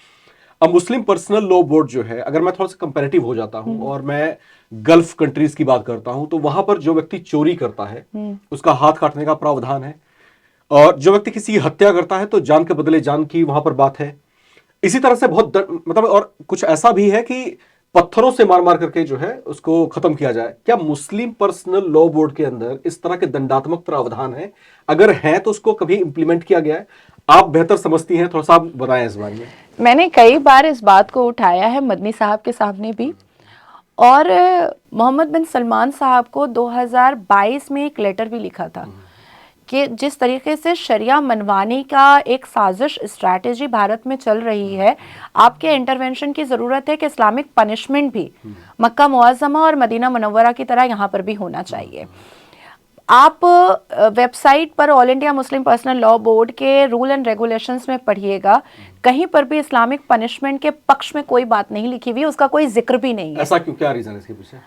अब मुस्लिम पर्सनल लॉ बोर्ड जो है, अगर मैं थोड़ा सा कंपैरेटिव हो जाता हूं और मैं गल्फ कंट्रीज की बात करता हूं, तो वहां पर जो व्यक्ति चोरी करता है उसका हाथ काटने का प्रावधान है, और जो व्यक्ति किसी की हत्या करता है तो जान के बदले जान की वहां पर बात है। इसी तरह से बहुत मतलब, और कुछ ऐसा भी है कि पत्थरों से मार मार करके जो है उसको खत्म किया जाए। क्या मुस्लिम पर्सनल लॉ बोर्ड के अंदर इस तरह के दंडात्मक प्रावधान है? अगर है तो उसको कभी इंप्लीमेंट किया गया है? आप बेहतर समझती हैं, थोड़ा सा आप बताएं इस बारे में। मैंने कई बार इस बात को उठाया है मदनी साहब के सामने भी, और मोहम्मद बिन सलमान साहब को 2022 में एक लेटर भी लिखा था कि जिस तरीके से शरिया मनवाने का एक साजिश स्ट्रैटेजी भारत में चल रही है, आपके इंटरवेंशन की ज़रूरत है कि इस्लामिक पनिशमेंट भी मक्का मुअज़्ज़मा और मदीना मुनव्वरा की तरह यहाँ पर भी होना चाहिए। आप वेबसाइट पर all India Muslim personal law board के रूल एंड रेगुलेशंस में पढ़िएगा, कहीं पर भी इस्लामिक पनिशमेंट के पक्ष में कोई बात नहीं लिखी हुई, उसका कोई जिक्र भी नहीं है। ऐसा क्यों, क्या रीजन है इसके पीछे?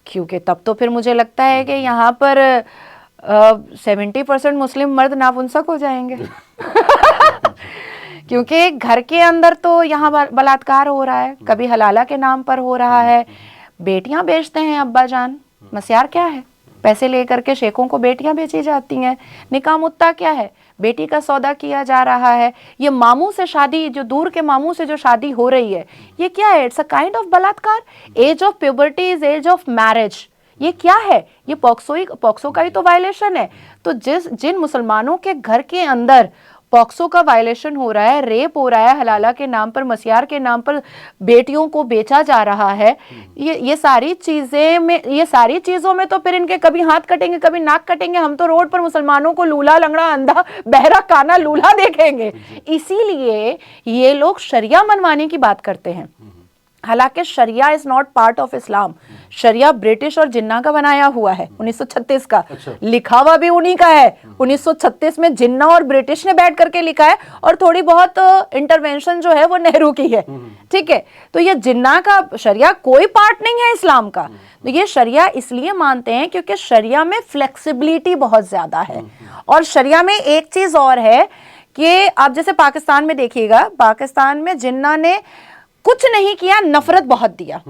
क्योंकि तब तो फिर मुझे लगता है कि यहाँ पर 70% मुस्लिम मर्द नापुंसक हो जाएंगे क्योंकि घर के अंदर तो यहाँ बलात्कार हो रहा है, कभी हलाला के नाम पर हो रहा है, बेटियां बेचते हैं अब्बा जान। मस्यार क्या है? पैसे लेकर के शेखों को बेटियां बेची जाती हैं। निकाह मुत्ता क्या है? बेटी का सौदा किया जा रहा है। ये मामू से शादी, जो दूर के मामू से जो शादी हो रही है, ये क्या है? इट्स अ काइंड ऑफ बलात्कार। Age of puberty is age of marriage. ये क्या है? ये पॉक्सो का ही तो वायलेशन है। तो जिन मुसलमानों के घर के अंदर पॉक्सो का वायलेशन हो रहा है, रेप हो रहा है, हलाला के नाम पर, मसियार के नाम पर बेटियों को बेचा जा रहा है, ये सारी चीजों में तो फिर इनके कभी हाथ कटेंगे, कभी नाक कटेंगे। हम तो रोड पर मुसलमानों को लूला, लंगड़ा, अंधा, बहरा, काना, लूला देखेंगे। इसीलिए ये लोग शरिया मनवाने की बात करते हैं। हालांकि शरिया is not part of Islam. शरिया ब्रिटिश और जिन्ना का बनाया हुआ है, 1936 का। अच्छा। लिखा हुआ भी उन्हीं का है। 1936 में जिन्ना और ब्रिटिश ने बैठ करके लिखा है, और थोड़ी बहुत इंटरवेंशन जो है वो नेहरू की है। ठीक है, तो ये जिन्ना का शरिया कोई पार्ट नहीं है इस्लाम का। तो ये शरिया इसलिए मानते हैं क्योंकि शरिया में फ्लेक्सिबिलिटी बहुत ज्यादा है। और शरिया में एक चीज और है कि आप जैसे पाकिस्तान में देखिएगा, पाकिस्तान में जिन्ना ने कुछ नहीं किया, नफरत बहुत दिया।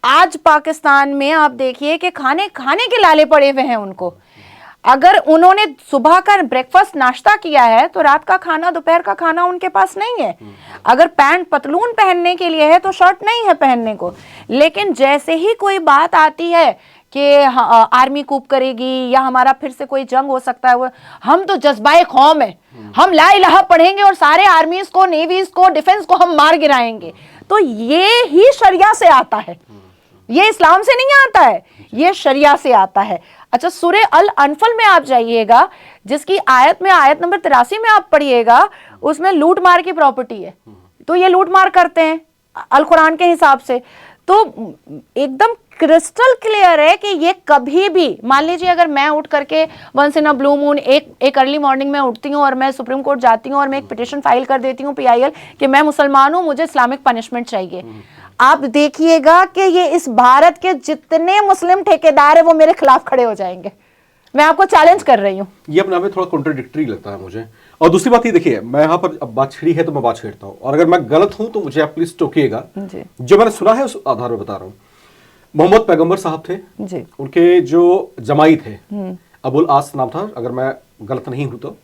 आज पाकिस्तान में आप देखिए कि खाने के लाले पड़े हुए हैं उनको। अगर उन्होंने सुबह का ब्रेकफास्ट नाश्ता किया है तो रात का खाना, दोपहर का खाना उनके पास नहीं है। अगर पैंट पतलून पहनने के लिए है तो शर्ट नहीं है पहनने को। लेकिन जैसे ही कोई बात आती है कि आर्मी कूप करेगी या हमारा फिर से कोई जंग हो सकता है, वो हम तो जज्बाए कौम है, हम ला इलाहा पढ़ेंगे और सारे आर्मीज को, नेवीज को, डिफेंस को हम मार गिराएंगे। तो ये ही शरिया से आता है, ये इस्लाम से नहीं आता है, ये शरिया से आता है। अच्छा, सूरह अल अनफल में आप जाइएगा, जिसकी आयत नंबर 83 में आप पढ़िएगा, उसमें लूट मार की प्रॉपर्टी है। तो ये लूट मार करते हैं अल कुरान के हिसाब से। तो एकदम क्रिस्टल क्लियर है कि ये कभी भी, मान लीजिए अगर मैं उठ करके once in a blue moon एक अर्ली मॉर्निंग में उठती हूँ और मैं सुप्रीम कोर्ट जाती हूँ और मैं एक पिटिशन फाइल कर देती हूँ PIL कि मैं मुसलमान हूँ, मुझे इस्लामिक पनिशमेंट चाहिए, आप देखिएगा कि ये इस भारत के जितने मुस्लिम ठेकेदार है वो मेरे खिलाफ खड़े हो जाएंगे। मैं आपको चैलेंज कर रही हूँ। ये अपने आप में थोड़ा कॉन्ट्राडिक्टरी लगता है मुझे। और दूसरी बात ये देखिए, मैं यहाँ पर अब बात छिड़ी है तो मैं बात छेड़ता हूँ, और अगर मैं गलत हूं तो मुझे आप प्लीज टोकिएगा। जो मैंने सुना है उस आधार पर बता रहा हूँ। मोहम्मद पैगंबर साहब थे जी। उनके जो जमाई थे, अबुल आस नाम था अगर मैं गलत नहीं हूं तो,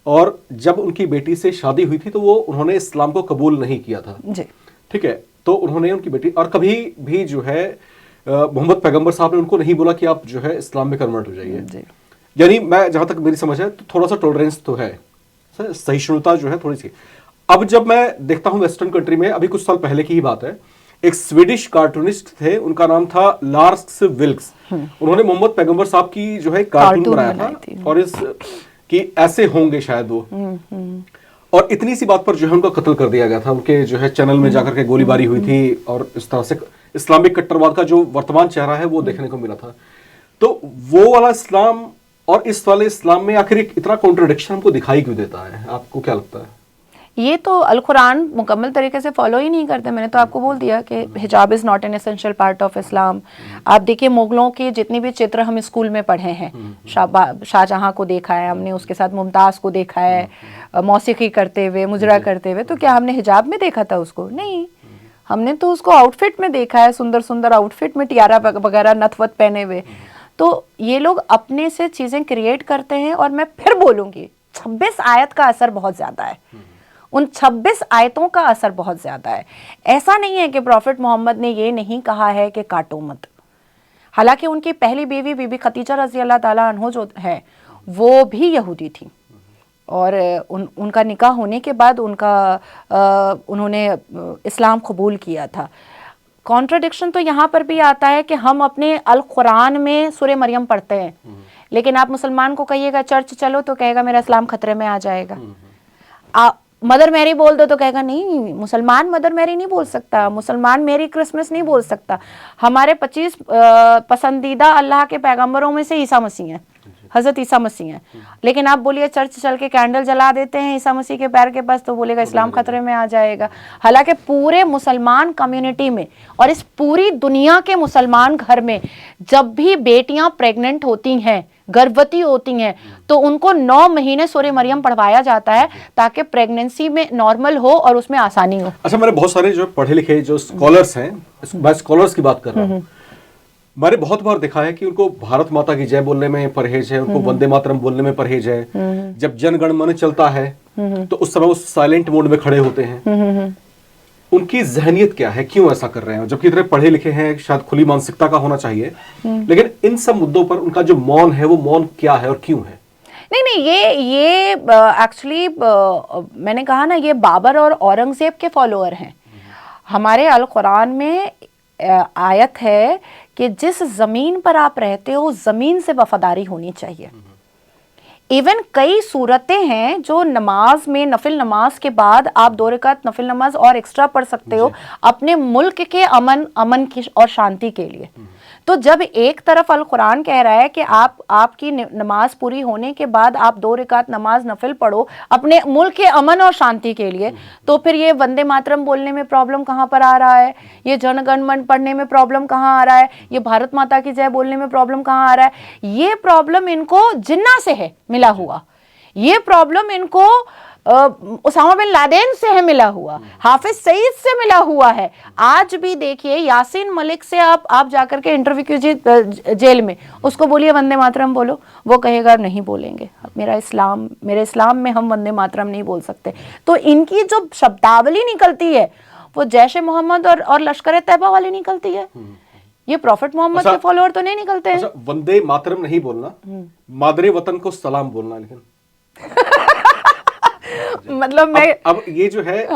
और जब उनकी बेटी से शादी हुई थी तो वो उन्होंने इस्लाम को कबूल नहीं किया था। ठीक है, तो उन्होंने उनकी बेटी, और कभी भी जो है मोहम्मद पैगंबर साहब ने उनको नहीं बोला कि आप जो है इस्लाम में कन्वर्ट हो जाइए। यानी मैं जहां तक मेरी समझ है तो थोड़ा सा टॉलरेंस तो है, सहिष्णुता जो है थोड़ी सी। अब जब मैं देखता हूं वेस्टर्न कंट्री में, अभी कुछ साल पहले की ही बात है, एक स्वीडिश कार्टूनिस्ट थे, उनका नाम था लार्स विल्क्स। उन्होंने मोहम्मद पैगंबर साहब की जो है कार्टून बनाया था, और इस कि ऐसे होंगे शायद वो, और इतनी सी बात पर जो है उनका कत्ल कर दिया गया था। उनके जो है चैनल में जाकर के गोलीबारी हुई थी, और इस तरह से इस्लामिक कट्टरवाद का जो वर्तमान चेहरा है वो देखने को मिला था। तो वो वाला इस्लाम और इस वाले इस्लाम में आखिर एक इतना कॉन्ट्रडिक्शन हमको दिखाई क्यों देता है? आपको क्या लगता है? ये तो अल कुरान मुकम्मल तरीके से फॉलो ही नहीं करते। मैंने तो आपको बोल दिया कि हिजाब is not an essential part of इस्लाम। आप देखिए मुगलों के जितनी भी चित्र हम स्कूल में पढ़े हैं, शाहजहां को देखा है हमने, उसके साथ मुमताज़ को देखा है मौसीकी करते हुए, मुजरा करते हुए, तो क्या हमने हिजाब में देखा था उसको? नहीं, हमने तो उसको आउटफिट में देखा है, सुंदर सुंदर आउटफिट में, टियारा वगैरह नथवत पहने हुए। तो ये लोग अपने से चीज़ें क्रिएट करते हैं। और मैं फिर बोलूँगी 26 आयत का असर बहुत ज़्यादा है, उन 26 आयतों का असर बहुत ज़्यादा है। ऐसा नहीं है कि प्रॉफिट मोहम्मद ने ये नहीं कहा है कि काटो मत। हालांकि उनकी पहली बीवी बीबी खदीजा रज़ी अल्लाह ताला अन्हो जो है वो भी यहूदी थी, और उनका निकाह होने के बाद उन्होंने इस्लाम कबूल किया था। कॉन्ट्रडिक्शन तो यहाँ पर भी आता है कि हम अपने अल कुरान में सूरह मरियम पढ़ते हैं, लेकिन आप मुसलमान को कहिएगा चर्च चलो तो कहेगा मेरा इस्लाम खतरे में आ जाएगा। मदर मैरी बोल दो तो कहेगा नहीं, मुसलमान मदर मैरी नहीं बोल सकता, मुसलमान मेरी क्रिसमस नहीं बोल सकता। हमारे 25 पसंदीदा अल्लाह के पैगंबरों में से ईसा मसीह हैं, हजरत ईसा मसीह हैं। लेकिन आप बोलिए चर्च चल के कैंडल जला देते हैं ईसा मसीह के पैर के पास, तो बोलेगा इस्लाम खतरे में आ जाएगा। हालांकि पूरे मुसलमान कम्युनिटी में और इस पूरी दुनिया के मुसलमान घर में जब भी बेटियां प्रेग्नेंट होती हैं, गर्भवती होती हैं, तो उनको 9 महीने सूरह मरियम पढ़वाया जाता है ताकि प्रेगनेंसी में नॉर्मल हो और उसमें आसानी हो। अच्छा, मैंने बहुत सारे जो पढ़े लिखे जो स्कॉलर्स हैं, मैं स्कॉलर्स की बात कर रहा हूँ, मैंने बहुत बार देखा है कि उनको भारत माता की जय बोलने में परहेज है, उनको वंदे मातरम बोलने में परहेज है। जब जन गण मन चलता है तो उस समय वो साइलेंट मोड में खड़े होते हैं। उनकी जहनियत क्या है, क्यों ऐसा कर रहे हैं? जबकि इतने पढ़े लिखे हैं, शायद खुली मानसिकता का होना चाहिए, लेकिन इन सब मुद्दों पर उनका जो मौन है वो मौन क्या है और क्यों है? नहीं, ये एक्चुअली मैंने कहा ना, ये बाबर और औरंगजेब के फॉलोअर हैं। हमारे अल कुरान में आयत है कि जिस जमीन पर आप रहते हो उस जमीन से वफादारी होनी चाहिए। इवन कई सूरतें हैं जो नमाज में, नफिल नमाज के बाद आप 2 रकात नफिल नमाज और एक्स्ट्रा पढ़ सकते हो अपने मुल्क के अमन की और शांति के लिए। तो जब एक तरफ अल कुरान कह रहा है कि आपकी नमाज पूरी होने के बाद आप 2 रकात नमाज नफिल पढ़ो अपने मुल्क के अमन और शांति के लिए, तो फिर ये वंदे मातरम बोलने में प्रॉब्लम कहाँ पर आ रहा है? ये जन गण मन पढ़ने में प्रॉब्लम कहाँ आ रहा है? ये भारत माता की जय बोलने में प्रॉब्लम कहाँ आ रहा है? ये प्रॉब्लम इनको जिन्ना से है मिला हुआ, ये प्रॉब्लम इनको उसामा बिन लादेन से है मिला हुआ, हाफिज सईद से मिला हुआ है। आज भी देखिए यासीन मलिक से आप जाकर के इंटरव्यू कीजिए जेल में, उसको बोलिए वंदे मातरम बोलो, वो कहेगा नहीं बोलेंगे, मेरे इस्लाम में हम वंदे मातरम नहीं बोल सकते। तो इनकी जो शब्दावली निकलती है वो जैश मोहम्मद और लश्कर तैयबा वाली निकलती है। ये प्रॉफिट मोहम्मद के फॉलोअर तो नहीं निकलते हैं। वंदे मातरम नहीं बोलना, मादरे वतन को सलाम बोलना, लेकिन मतलब मैं अब ये जो है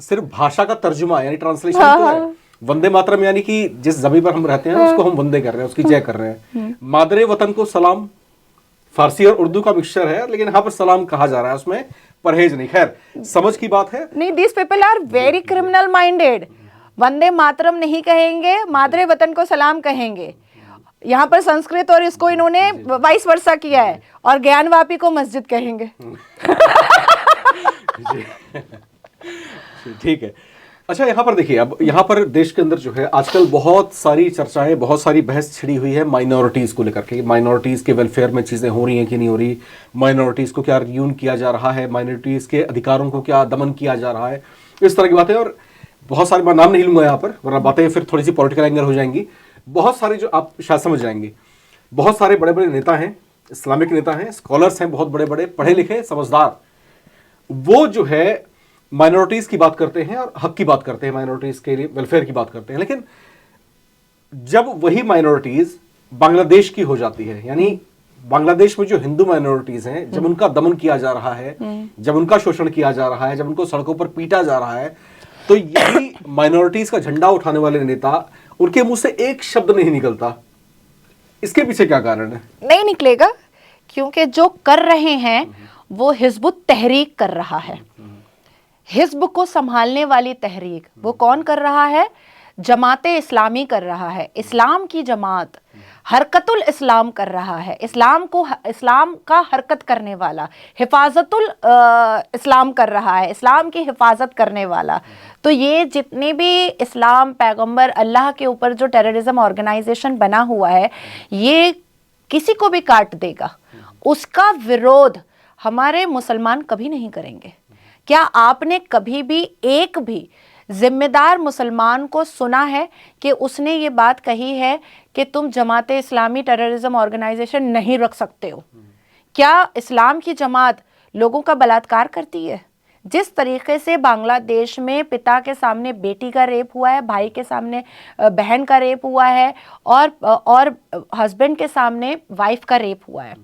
सिर्फ भाषा का तर्जुमा यानी ट्रांसलेशन तो है। वंदे मातरम यानी कि जिस जमीन पर हम रहते हैं उसको हम वंदे कर रहे हैं, उसकी जय कर रहे हैं। मादरे वतन को सलाम फारसी और उर्दू का मिक्सचर है, लेकिन यहाँ पर सलाम कहा जा रहा है, उसमें परहेज नहीं। खैर, समझ की बात है। नहीं, this people are very criminal minded. Vande Mataram नहीं कहेंगे, मादरे वतन को सलाम कहेंगे। यहाँ पर संस्कृत और इसको इन्होंने वाइस वर्सा किया है, और ज्ञानवापी को मस्जिद कहेंगे। ठीक है। अच्छा, यहाँ पर देखिए, अब यहाँ पर देश के अंदर जो है आजकल बहुत सारी चर्चाएं, बहुत सारी बहस छिड़ी हुई है माइनॉरिटीज को लेकर के। माइनॉरिटीज के वेलफेयर में चीजें हो रही हैं कि नहीं हो रही, माइनॉरिटीज को क्या रियून किया जा रहा है, माइनॉरिटीज के अधिकारों को क्या दमन किया जा रहा है, इस तरह की बातें। और बहुत सारे, मैं नाम नहीं लूंगा यहाँ पर वरना बातें फिर थोड़ी सी पॉलिटिकल एंगल हो जाएंगी। बहुत सारे जो आप शायद समझ जाएंगे, बहुत सारे बड़े बड़े नेता हैं, इस्लामिक नेता हैं, स्कॉलर्स हैं, बहुत बड़े बड़े पढ़े लिखे समझदार, वो जो है माइनॉरिटीज की बात करते हैं और हक की बात करते हैं, माइनॉरिटीज के लिए वेलफेयर की बात करते हैं। लेकिन जब वही माइनॉरिटीज बांग्लादेश की हो जाती है, यानी बांग्लादेश में जो हिंदू माइनॉरिटीज हैं, जब उनका दमन किया जा रहा है, जब उनका शोषण किया जा रहा है, जब उनको सड़कों पर पीटा जा रहा है, तो यही माइनॉरिटीज का झंडा उठाने वाले नेता, उनके मुंह से एक शब्द नहीं निकलता, इसके पीछे क्या कारण है? नहीं निकलेगा, क्योंकि जो कर रहे हैं वो हिजबुत तहरीक कर रहा है। हिजब को संभालने वाली तहरीक वो कौन कर रहा है? जमाते इस्लामी कर रहा है। इस्लाम की जमात हरकतुल इस्लाम कर रहा है। इस्लाम का हरकत करने वाला, हिफाजतुल इस्लाम कर रहा है, इस्लाम की हिफाजत करने वाला। तो ये जितने भी इस्लाम, पैगंबर, अल्लाह के ऊपर जो टेररिज्म ऑर्गेनाइजेशन बना हुआ है, ये किसी को भी काट देगा। उसका विरोध हमारे मुसलमान कभी नहीं करेंगे। क्या आपने कभी भी एक भी जिम्मेदार मुसलमान को सुना है कि उसने ये बात कही है कि तुम जमाते इस्लामी टेररिज्म ऑर्गेनाइजेशन नहीं रख सकते हो? क्या इस्लाम की जमात लोगों का बलात्कार करती है? जिस तरीके से बांग्लादेश में पिता के सामने बेटी का रेप हुआ है, भाई के सामने बहन का रेप हुआ है, और हस्बैंड के सामने वाइफ का रेप हुआ है।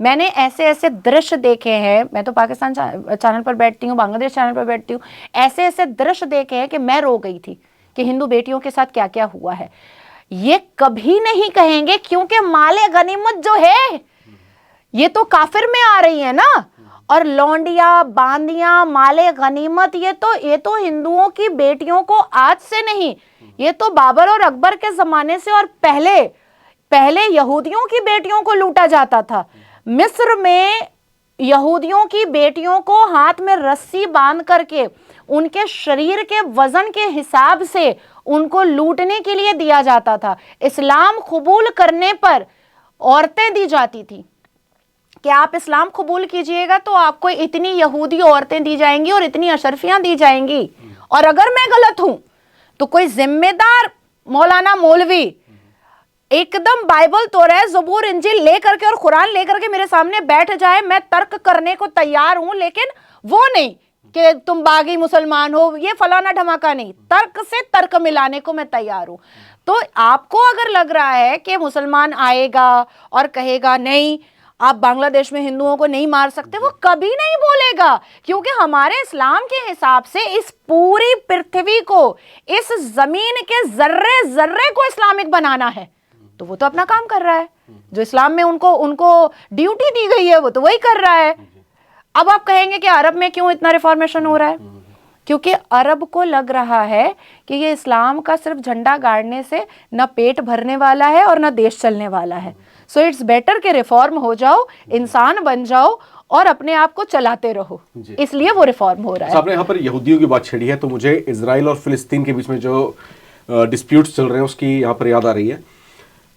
मैंने ऐसे ऐसे दृश्य देखे हैं। मैं तो पाकिस्तान चैनल पर बैठती हूँ, बांग्लादेश चैनल पर बैठती हूँ। ऐसे ऐसे दृश्य देखे हैं कि मैं रो गई थी कि हिंदू बेटियों के साथ क्या क्या हुआ है। ये कभी नहीं कहेंगे, क्योंकि माले गनीमत जो है ये तो काफिर में आ रही है ना। और लौंडिया, बांदियां, माले गनीमत, ये तो हिंदुओं की बेटियों को आज से नहीं, ये तो बाबर और अकबर के जमाने से और पहले यहूदियों की बेटियों को लूटा जाता था। मिस्र में यहूदियों की बेटियों को हाथ में रस्सी बांध करके उनके शरीर के वजन के हिसाब से उनको लूटने के लिए दिया जाता था। इस्लाम कबूल करने पर औरतें दी जाती थी कि आप इस्लाम कबूल कीजिएगा तो आपको इतनी यहूदी औरतें दी जाएंगी और इतनी अशरफियां दी जाएंगी। और अगर मैं गलत हूं तो कोई जिम्मेदार मौलाना मौलवी एकदम बाइबल, तौरात, ज़बूर, इंजील लेकर के और कुरान लेकर के मेरे सामने बैठ जाए, मैं तर्क करने को तैयार हूं। लेकिन वो नहीं कि तुम बागी मुसलमान हो, ये फलाना धमाका नहीं, तर्क से तर्क मिलाने को मैं तैयार हूं। तो आपको अगर लग रहा है कि मुसलमान आएगा और कहेगा नहीं आप बांग्लादेश में हिंदुओं को नहीं मार सकते, वो कभी नहीं बोलेगा, क्योंकि हमारे इस्लाम के हिसाब से इस पूरी पृथ्वी को, इस जमीन के जर्रे जर्रे को इस्लामिक बनाना है। तो वो तो अपना काम कर रहा है, जो इस्लाम में उनको ड्यूटी दी गई है वो तो वही कर रहा है। अब आप कहेंगे कि अरब में क्यों इतना रिफॉर्मेशन हो रहा है? क्योंकि अरब को लग रहा है कि ये इस्लाम का सिर्फ झंडा गाड़ने से न पेट भरने वाला है और न देश चलने वाला है। सो इट्स बेटर कि रिफॉर्म हो जाओ, इंसान बन जाओ और अपने आप को चलाते रहो, इसलिए वो रिफॉर्म हो रहा है। आपने यहाँ पर यहूदियों की बात छेड़ी है, तो मुझे इजराइल और फिलिस्तीन के बीच में जो डिस्प्यूट्स चल रहे हैं उसकी यहाँ पर याद आ रही है।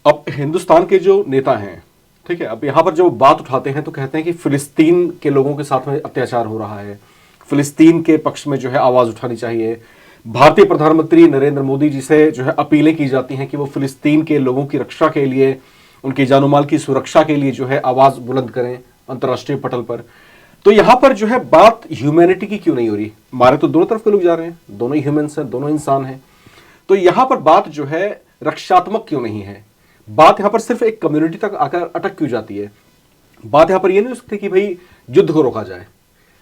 अब हिंदुस्तान के जो नेता हैं, ठीक है, अब यहाँ पर जो बात उठाते हैं तो कहते हैं कि फिलिस्तीन के लोगों के साथ में अत्याचार हो रहा है, फिलिस्तीन के पक्ष में जो है आवाज उठानी चाहिए। भारतीय प्रधानमंत्री नरेंद्र मोदी जी से जो है अपीलें की जाती हैं कि वो फिलिस्तीन के लोगों की रक्षा के लिए, उनकी जानो माल की सुरक्षा के लिए जो है आवाज बुलंद करें अंतर्राष्ट्रीय पटल पर। तो यहाँ पर जो है बात ह्यूमैनिटी की क्यों नहीं हो रही? मारे तो दोनों तरफ के लोग जा रहे हैं, दोनों ही ह्यूमंस हैं, दोनों इंसान हैं। तो यहाँ पर बात जो है रक्षात्मक क्यों नहीं है? बात यहाँ पर सिर्फ एक कम्युनिटी तक आकर अटक क्यों जाती है? बात यहाँ पर यह नहीं हो सकती कि भाई युद्ध को रोका जाए,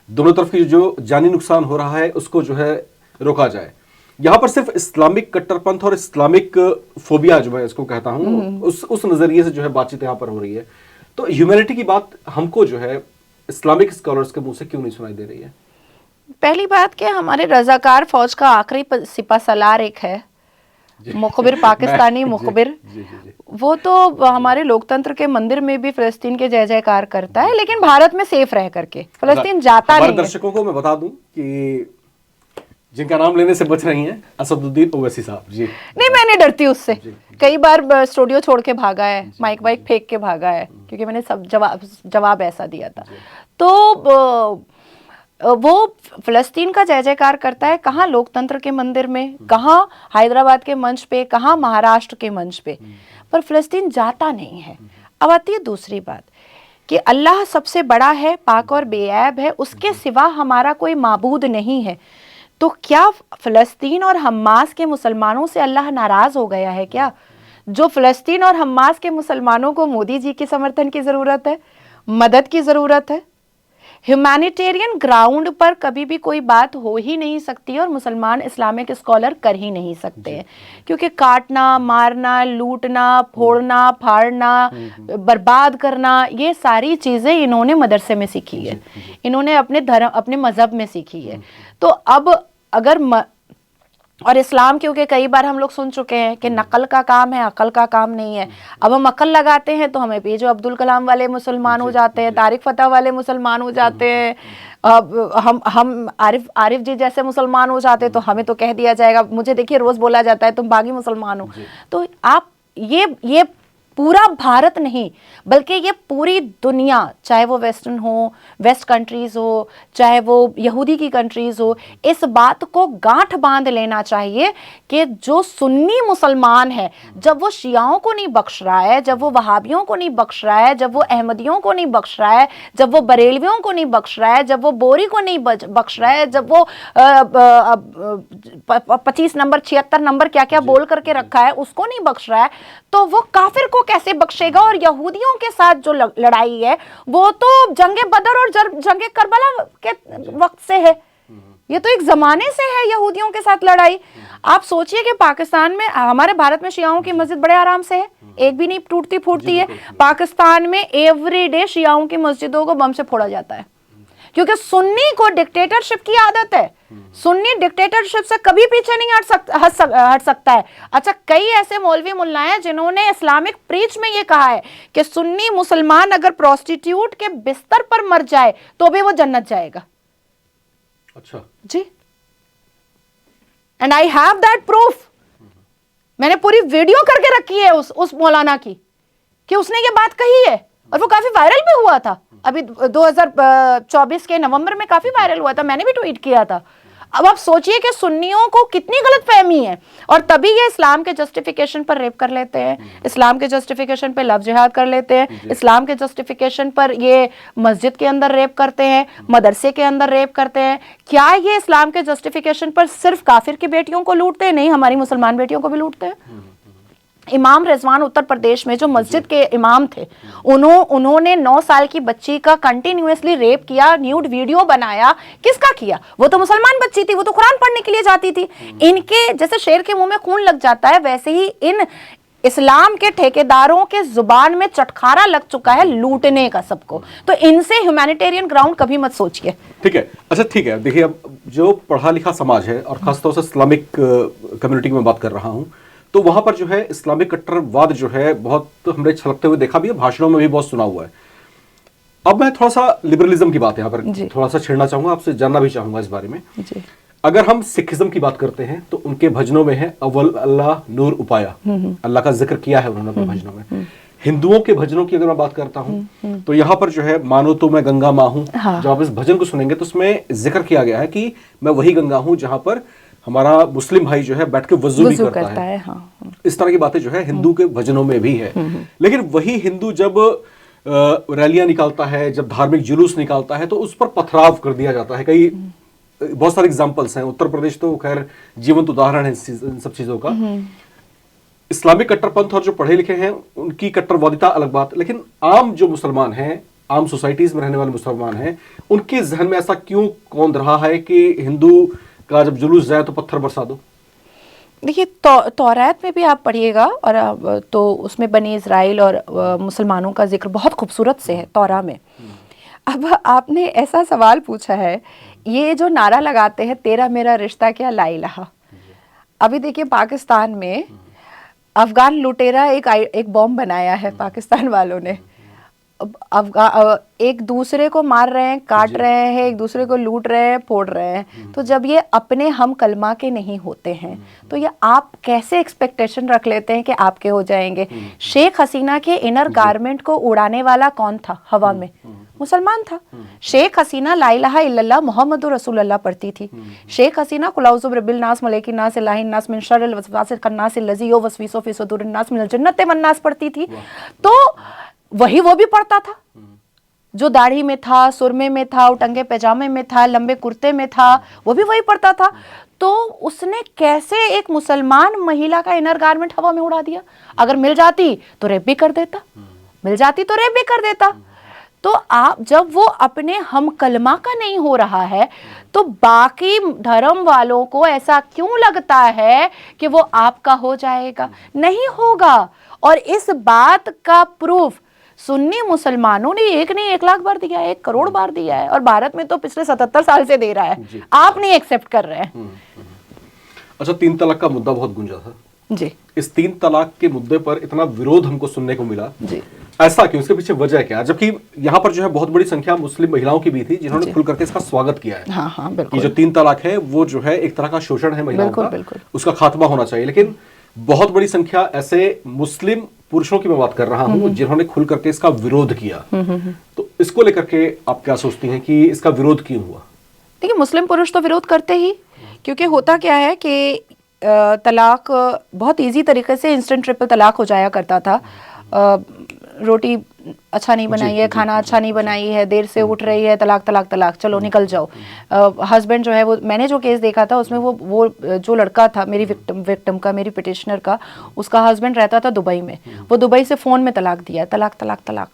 दोनों तरफ की जो जानी नुकसान हो रहा है उसको जो है रोका जाए। यहाँ पर सिर्फ इस्लामिक कट्टरपंथ और इस्लामिक फोबिया जो मैं इसको कहता हूँ उस नजरिए से जो है बातचीत यहाँ पर हो रही है। तो ह्यूमैनिटी की बात हमको जो है इस्लामिक स्कॉलर्स के मुंह से क्यों नहीं सुनाई दे रही है? पहली बात कि हमारे रजाकार फौज का आखिरी सिपा सलार एक है, मुखबिर, पाकिस्तानी मुखबिर, वो तो हमारे लोकतंत्र के मंदिर में भी फिलिस्तीन के जय जयकार करता है, लेकिन भारत में सेफ रह करके फिलिस्तीन जाता नहीं है। दर्शकों को मैं बता दूं कि जिनका नाम लेने से बच रही हैं, असदुद्दीन ओवैसी साहब जी। नहीं, मैं नहीं डरती उससे। कई बार स्टूडियो छोड़ के भागा है, माइक वाइक फेंक के भागा है, क्योंकि मैंने सब जवाब ऐसा दिया था। तो वो फिलिस्तीन का जय जयकार करता है, कहाँ लोकतंत्र के मंदिर में, कहाँ हैदराबाद के मंच पे, कहाँ महाराष्ट्र के मंच पे, पर फिलिस्तीन जाता नहीं है। अब आती है दूसरी बात कि अल्लाह सबसे बड़ा है, पाक और बेऐब है, उसके सिवा हमारा कोई माबूद नहीं है। तो क्या फिलिस्तीन और हमास के मुसलमानों से अल्लाह नाराज हो गया है क्या? जो फिलिस्तीन और हमास के मुसलमानों को मोदी जी के समर्थन की जरूरत है, मदद की जरूरत है। ह्यूमैनिटेरियन ग्राउंड पर कभी भी कोई बात हो ही नहीं सकती और मुसलमान इस्लामिक स्कॉलर कर ही नहीं सकते हैं, क्योंकि काटना, मारना, लूटना, फोड़ना, फाड़ना, बर्बाद करना, ये सारी चीज़ें इन्होंने मदरसे में सीखी है, इन्होंने अपने धर्म, अपने मजहब में सीखी है। तो अब अगर और इस्लाम, क्योंकि कई बार हम लोग सुन चुके हैं कि नकल का काम है, अकल का काम नहीं है। अब हम अकल लगाते हैं तो हमें भी जो अब्दुल कलाम वाले मुसलमान हो जाते हैं, तारिक फतेह वाले मुसलमान हो जाते हैं, अब हम आरिफ जी जैसे मुसलमान हो जाते हैं तो हमें तो कह दिया जाएगा, मुझे देखिए रोज बोला जाता है तुम बागी मुसलमान हो। तो आप ये पूरा भारत नहीं बल्कि ये पूरी दुनिया, चाहे वो वेस्टर्न हो, वेस्ट कंट्रीज हो, चाहे वो यहूदी की कंट्रीज हो, इस बात को गांठ बांध लेना चाहिए कि जो सुन्नी मुसलमान है, जब वो शियाओं को नहीं बख्श रहा है, जब वो वहाबियों को नहीं बख्श रहा है, जब वो अहमदियों को नहीं बख्श रहा है, जब वो बरेलवियों को नहीं बख्श रहा है, जब वो बोरी को नहीं बख्श रहा है, जब वो 25 नंबर 76 नंबर क्या क्या बोल करके रखा है उसको नहीं बख्श रहा है, तो वो काफिर को कैसे बख्शेगा। और यहूदियों के साथ जो लड़ाई है वो तो जंगे बदर और जंगे करबला के वक्त से है, ये तो एक जमाने से है यहूदियों के साथ लड़ाई। आप सोचिए कि पाकिस्तान में, हमारे भारत में शियाओं की मस्जिद बड़े आराम से है, एक भी नहीं टूटती फूटती है। पाकिस्तान में एवरीडे शियाओं की मस्जिदों को बम से फोड़ा जाता है, क्योंकि सुन्नी को डिक्टेटरशिप की आदत है, सुन्नी डिक्टेटरशिप से कभी पीछे नहीं हट सकता है। अच्छा, कई ऐसे मौलवी मुल्ला हैं जिन्होंने इस्लामिक प्रीच में ये कहा है कि सुन्नी मुसलमान अगर प्रोस्टिट्यूट के बिस्तर पर मर जाए तो भी वो जन्नत जाएगा। अच्छा जी, and I have that proof. मैंने पूरी वीडियो करके रखी है उस मौलाना की कि उसने ये बात कही है, और वो काफी वायरल भी हुआ था। अभी 2024 के नवंबर में काफी वायरल हुआ था, मैंने भी ट्वीट किया था। अब आप सोचिए कि सुन्नियों को कितनी गलतफहमी है, और तभी ये इस्लाम के जस्टिफिकेशन पर रेप कर लेते हैं, इस्लाम के जस्टिफिकेशन पे लव जिहाद कर लेते हैं, इस्लाम के जस्टिफिकेशन पर ये मस्जिद के अंदर रेप करते हैं, मदरसे के अंदर रेप करते हैं। क्या ये इस्लाम के जस्टिफिकेशन पर सिर्फ काफिर की बेटियों को लूटते हैं? नहीं, हमारी मुसलमान बेटियों को भी लूटते हैं। इमाम रिजवान उत्तर प्रदेश में जो मस्जिद के इमाम थे, उन्होंने 9 साल की बच्ची का कंटिन्यूअसली रेप किया, न्यूड वीडियो बनाया। किसका किया? वो तो मुसलमान बच्ची थी, वो तो कुरान पढ़ने के लिए जाती थी। इनके जैसे शेर के मुंह में खून लग जाता है, वैसे ही इन इस्लाम के ठेकेदारों के जुबान में चटखारा लग चुका है लूटने का सबको। तो इनसे ह्यूमैनिटेरियन ग्राउंड कभी मत सोचिए। ठीक है, अच्छा ठीक है। देखिए, अब जो पढ़ा लिखा समाज है और खासतौर से इस्लामिक कम्युनिटी की मैं बात कर रहा हूं, तो वहां पर जो है इस्लामिक कट्टरवाद जो है बहुत हमने छलकते हुए देखा भी है, भाषणों में भी बहुत सुना हुआ है। अब मैं थोड़ा सा लिबरलिज्म की बात यहाँ पर थोड़ा सा छेड़ना चाहूंगा, आपसे जानना भी चाहूंगा इस बारे में जी। अगर हम सिखिज्म की बात करते हैं तो उनके भजनों में है अव्वल अल्लाह नूर उपाया, अल्लाह का जिक्र किया है उन्होंने अपने भजनों में। हिंदुओं के भजनों की अगर मैं बात करता हूं तो यहाँ पर जो है मानो तो मैं गंगा माँ हूं। जब आप इस भजन को सुनेंगे तो उसमें जिक्र किया गया है कि मैं वही गंगा हूं जहां पर हमारा मुस्लिम भाई जो है बैठ के वजू भी करता है। हाँ। इस तरह की बातें जो है हिंदू के भजनों में भी है। लेकिन वही हिंदू जब रैलियां निकालता है, जब धार्मिक जुलूस निकालता है, तो उस पर पथराव कर दिया जाता है। कई बहुत सारे एग्जाम्पल्स हैं, उत्तर प्रदेश तो खैर जीवंत उदाहरण है इन सब चीजों का। इस्लामिक कट्टरपंथ और जो पढ़े लिखे हैं उनकी कट्टरवादिता अलग बात, लेकिन आम जो मुसलमान हैं, आम सोसाइटीज में रहने वाले मुसलमान हैं, उनके जहन में ऐसा क्यों कौंध रहा है कि हिंदू का जब जुलूस जाए तो पत्थर बरसा दो? देखिए, तौरात में भी आप पढ़िएगा और तो उसमें बनी इज़राइल और मुसलमानों का जिक्र बहुत खूबसूरत से है तौरा में। अब आपने ऐसा सवाल पूछा है, ये जो नारा लगाते हैं तेरा मेरा रिश्ता क्या ला इलाहा। अभी देखिए, पाकिस्तान में अफगान लुटेरा एक बॉम्ब बनाया है पाकिस्तान वालों ने। एक दूसरे को मार रहे हैं, काट रहे हैं, एक दूसरे को लूट रहे हैं, फोड़ रहे हैं। तो जब ये अपने हम कलमा के नहीं होते हैं तो ये आप कैसे एक्सपेक्टेशन रख लेते हैं कि आपके हो जाएंगे? शेख हसीना के इनर गारमेंट को उड़ाने वाला कौन था हवा में? मुसलमान था। शेख हसीना ला इलाहा इल्लल्लाह मुहम्मदुर रसूलुल्लाह पढ़ती थी। शेख हसीना कुल औज़ु बिरब्बिल नास मलिकिन नास इलाहिन नास मिन शर्रिल वसवासिल खन्नास लज़ी युवस्विसु फी सुदूरिन नास मिनल जन्नति वन नास पढ़ती थी। तो वही वो भी पढ़ता था जो दाढ़ी में था, सुरमे में था, उटंगे पैजामे में था, लंबे कुर्ते में था, वो भी वही पढ़ता था। तो उसने कैसे एक मुसलमान महिला का इनर गारमेंट हवा में उड़ा दिया? अगर मिल जाती तो रेप भी कर देता, मिल जाती तो रेप भी कर देता। तो आप जब वो अपने हम कलमा का नहीं हो रहा है तो बाकी धर्म वालों को ऐसा क्यों लगता है कि वो आपका हो जाएगा? नहीं होगा। और इस बात का प्रूफ सुन्नी मुसलमानों ने एक नहीं 1 लाख बार दिया है, 1 करोड़ बार दिया है, और भारत में तो पिछले 77 साल से दे रहा है। आप नहीं एक्सेप्ट कर रहे हैं। अच्छा, 3 तलाक का मुद्दा बहुत गूंजा था जी। इस 3 तलाक के मुद्दे पर इतना विरोध हमको सुनने को मिला जी। ऐसा क्यों? इसके पीछे वजह क्या है? जबकि यहाँ पर जो है बहुत बड़ी संख्या मुस्लिम महिलाओं की भी थी जिन्होंने खुल करके इसका स्वागत किया है। हाँ हाँ, बिल्कुल। कि जो 3 तलाक है वो जो है एक तरह का शोषण है महिलाओं का, बिल्कुल। उसका खात्मा होना चाहिए। लेकिन बहुत बड़ी संख्या ऐसे मुस्लिम पुरुषों की मैं बात कर रहा हूं जिन्होंने खुल करके इसका विरोध किया। तो इसको लेकर के आप क्या सोचती हैं कि इसका विरोध क्यों हुआ? देखिए, मुस्लिम पुरुष तो विरोध करते ही, क्योंकि होता क्या है कि तलाक बहुत इजी तरीके से इंस्टेंट ट्रिपल तलाक हो जाया करता था। रोटी अच्छा नहीं बनाई है, खाना अच्छा नहीं बनाई है, देर से उठ रही है, तलाक तलाक तलाक, चलो निकल जाओ। हस्बैंड जो है वो, मैंने जो केस देखा था उसमें वो जो लड़का था मेरी विक्टिम का, मेरी पिटिशनर का, उसका हस्बैंड रहता था दुबई में। वो दुबई से फ़ोन में तलाक दिया, तलाक तलाक तलाक।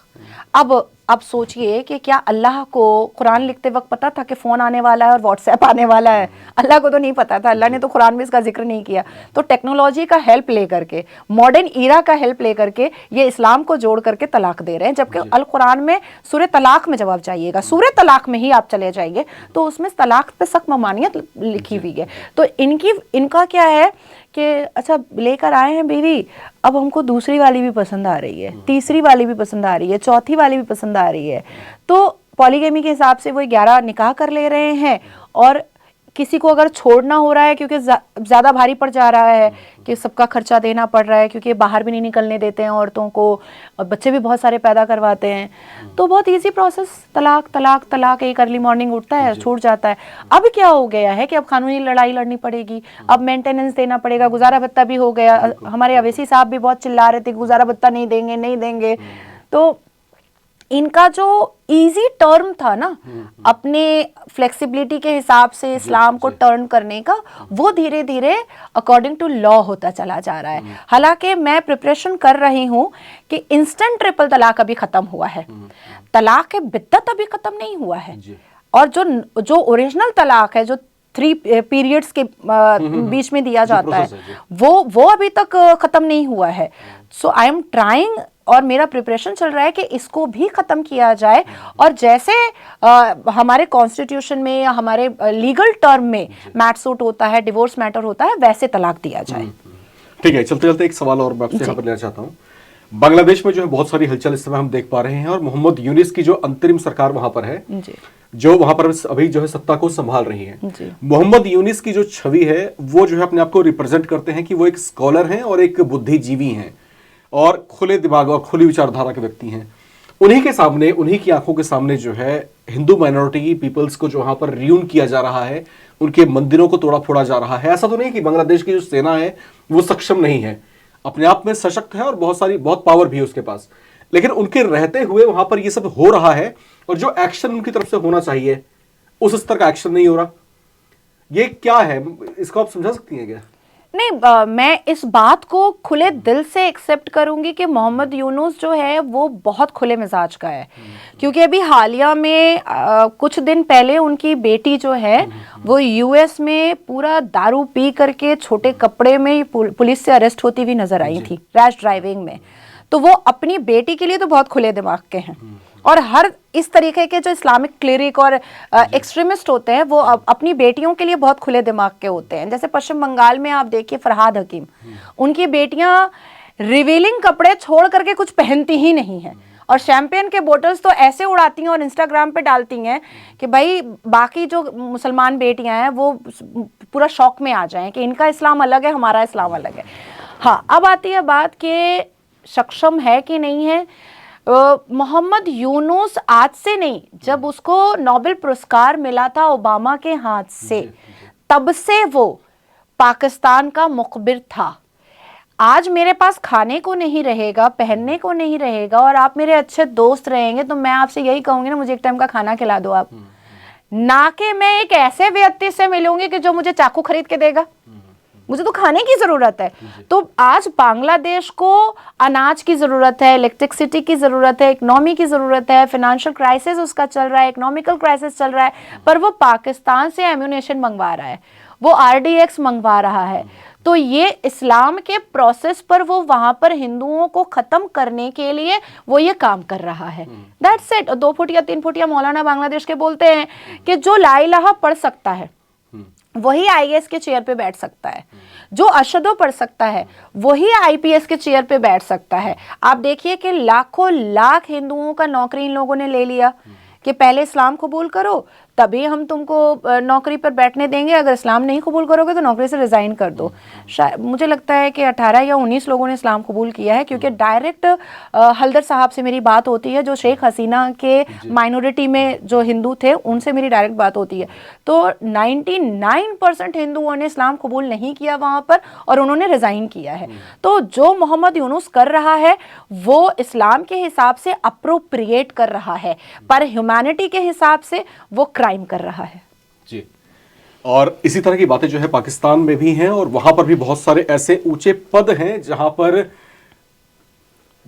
अब सोचिए कि क्या अल्लाह को कुरान लिखते वक्त पता था कि फ़ोन आने वाला है और व्हाट्सएप आने वाला है? अल्लाह को तो नहीं पता था, अल्लाह ने तो कुरान में इसका जिक्र नहीं किया। तो टेक्नोलॉजी का हेल्प ले करके, मॉडर्न ईरा का हेल्प ले करके ये इस्लाम को जोड़ करके तलाक दे रहे हैं। जबकि अल कुरान में सूरह तलाक में जवाब जाइएगा, सूरह तलाक में ही आप चले जाइए तो उसमें तलाक पे सख्त ममानियत लिखी हुई है। तो इनका क्या है कि अच्छा लेकर आए हैं बीवी, अब हमको दूसरी वाली भी पसंद आ रही है, तीसरी वाली भी पसंद आ रही है, चौथी वाली भी पसंद आ रही है। तो पॉलीगेमी के हिसाब से वो 11 निकाह कर ले रहे हैं, और किसी को अगर छोड़ना हो रहा है क्योंकि ज़्यादा भारी पड़ जा रहा है कि सबका खर्चा देना पड़ रहा है, क्योंकि बाहर भी नहीं निकलने देते हैं औरतों को, और बच्चे भी बहुत सारे पैदा करवाते हैं, तो बहुत इजी प्रोसेस, तलाक तलाक तलाक। एक अर्ली मॉर्निंग उठता है, छूट जाता है। अब क्या हो गया है कि अब कानूनी लड़ाई लड़नी पड़ेगी, अब मेंटेनेंस देना पड़ेगा, गुजारा भत्ता भी हो गया। हमारे अवैसी साहब भी बहुत चिल्ला रहे थे गुजारा भत्ता नहीं देंगे नहीं देंगे। तो इनका जो इजी टर्म था ना अपने फ्लेक्सिबिलिटी के हिसाब से इस्लाम को टर्न करने का, वो धीरे धीरे अकॉर्डिंग टू लॉ होता चला जा रहा है। हालांकि मैं प्रिपरेशन कर रही हूँ कि इंस्टेंट ट्रिपल तलाक अभी खत्म हुआ है, तलाक के बिद्दत अभी खत्म नहीं हुआ है, और जो ओरिजिनल तलाक है जो 3 पीरियड्स के बीच में दिया जाता है वो अभी तक खत्म नहीं हुआ है। सो आई एम ट्राइंग, और मेरा प्रिपरेशन चल रहा है कि इसको भी खत्म किया जाए, और जैसे हमारे कॉन्स्टिट्यूशन में या हमारे लीगल टर्म में मैट सूट होता है, डिवोर्स मैटर होता है, वैसे तलाक दिया जाए। ठीक है, चलते चलते एक सवाल और मैं आपसे यहाँ पर लेना चाहता हूँ। बांग्लादेश में जो है बहुत सारी हलचल इस समय हम देख पा रहे हैं, और मोहम्मद यूनिस की जो अंतरिम सरकार वहां पर है जी, जो वहां पर अभी जो है सत्ता को संभाल रही है। मोहम्मद यूनिस की जो छवि है वो जो है अपने आप को रिप्रेजेंट करते हैं कि वो एक स्कॉलर हैं और एक बुद्धिजीवी हैं और खुले दिमाग और खुली विचारधारा के व्यक्ति हैं। उन्हीं के सामने, उन्हीं की आंखों के सामने जो है हिंदू माइनॉरिटी पीपल्स को जो वहां पर रियून किया जा रहा है, उनके मंदिरों को तोड़ा फोड़ा जा रहा है। ऐसा तो नहीं कि बांग्लादेश की जो सेना है वो सक्षम नहीं है, अपने आप में सशक्त है और बहुत पावर भी है उसके पास, लेकिन उनके रहते हुए वहां पर ये सब हो रहा है, और जो एक्शन उनकी तरफ से होना चाहिए उस स्तर का एक्शन नहीं हो रहा। ये क्या है, इसको आप समझा सकती हैं क्या? नहीं, मैं इस बात को खुले दिल से एक्सेप्ट करूंगी कि मोहम्मद यूनुस जो है वो बहुत खुले मिजाज का है, क्योंकि अभी हालिया में कुछ दिन पहले उनकी बेटी जो है वो यूएस में पूरा दारू पी करके छोटे कपड़े में पुलिस से अरेस्ट होती हुई नजर आई थी रैश ड्राइविंग में। तो वो अपनी बेटी के लिए तो बहुत खुले दिमाग के हैं, और हर इस तरीके के जो इस्लामिक क्लिरिक और एक्सट्रीमिस्ट होते हैं वो अपनी बेटियों के लिए बहुत खुले दिमाग के होते हैं। जैसे पश्चिम बंगाल में आप देखिए फरहाद हकीम, उनकी बेटियां रिवीलिंग कपड़े छोड़ करके कुछ पहनती ही नहीं हैं, और शैंपेन के बोतल्स तो ऐसे उड़ाती हैं और इंस्टाग्राम पे डालती हैं कि भाई बाकी जो मुसलमान बेटियां हैं वो पूरा शौक में आ जाएं कि इनका इस्लाम अलग है, हमारा इस्लाम अलग है। हाँ, अब आती है बात कि सक्षम है कि नहीं है। मोहम्मद यूनुस आज से नहीं, जब उसको नोबेल पुरस्कार मिला था ओबामा के हाथ से, तब से वो पाकिस्तान का मुखबिर था। आज मेरे पास खाने को नहीं रहेगा, पहनने को नहीं रहेगा, और आप मेरे अच्छे दोस्त रहेंगे, तो मैं आपसे यही कहूंगी ना, मुझे एक टाइम का खाना खिला दो आप, ना कि मैं एक ऐसे व्यक्ति से मिलूंगी कि जो मुझे चाकू खरीद के देगा। मुझे तो खाने की जरूरत है। तो आज बांग्लादेश को अनाज की जरूरत है, इलेक्ट्रिसिटी की जरूरत है, इकोनॉमी की जरूरत है, फाइनेंशियल क्राइसिस उसका चल रहा है, इकोनॉमिकल क्राइसिस चल रहा है, पर वो पाकिस्तान से एम्यूनेशन मंगवा रहा है, वो RDX मंगवा रहा है। तो ये इस्लाम के प्रोसेस पर वो वहां पर हिंदुओं को खत्म करने के लिए वो ये काम कर रहा है। That's it. 2 फुट या 3 फुट या मौलाना बांग्लादेश के बोलते हैं कि जो ला इलाहा पढ़ सकता है वही IAS के चेयर पे बैठ सकता है, जो अशदो पढ़ सकता है वही IPS के चेयर पे बैठ सकता है। आप देखिए कि लाखों लाख हिंदुओं का नौकरी इन लोगों ने ले लिया कि पहले इस्लाम कबूल करो तभी हम तुमको नौकरी पर बैठने देंगे, अगर इस्लाम नहीं कबूल करोगे तो नौकरी से रिजाइन कर दो। शायद मुझे लगता है कि 18 या 19 लोगों ने इस्लाम कबूल किया है, क्योंकि डायरेक्ट हल्दर साहब से मेरी बात होती है, जो शेख हसीना के माइनॉरिटी में जो हिंदू थे उनसे मेरी डायरेक्ट बात होती है। तो 99% हिंदुओं ने इस्लाम कबूल नहीं किया वहाँ पर और उन्होंने रिजाइन किया है। तो जो मोहम्मद यूनुस कर रहा है वो इस्लाम के हिसाब से अप्रोप्रिएट कर रहा है, पर ह्यूमैनिटी के हिसाब से वो क्राइम कर रहा है जी। और इसी तरह की बातें जो है पाकिस्तान में भी हैं, और वहां पर भी बहुत सारे ऐसे ऊंचे पद हैं जहां पर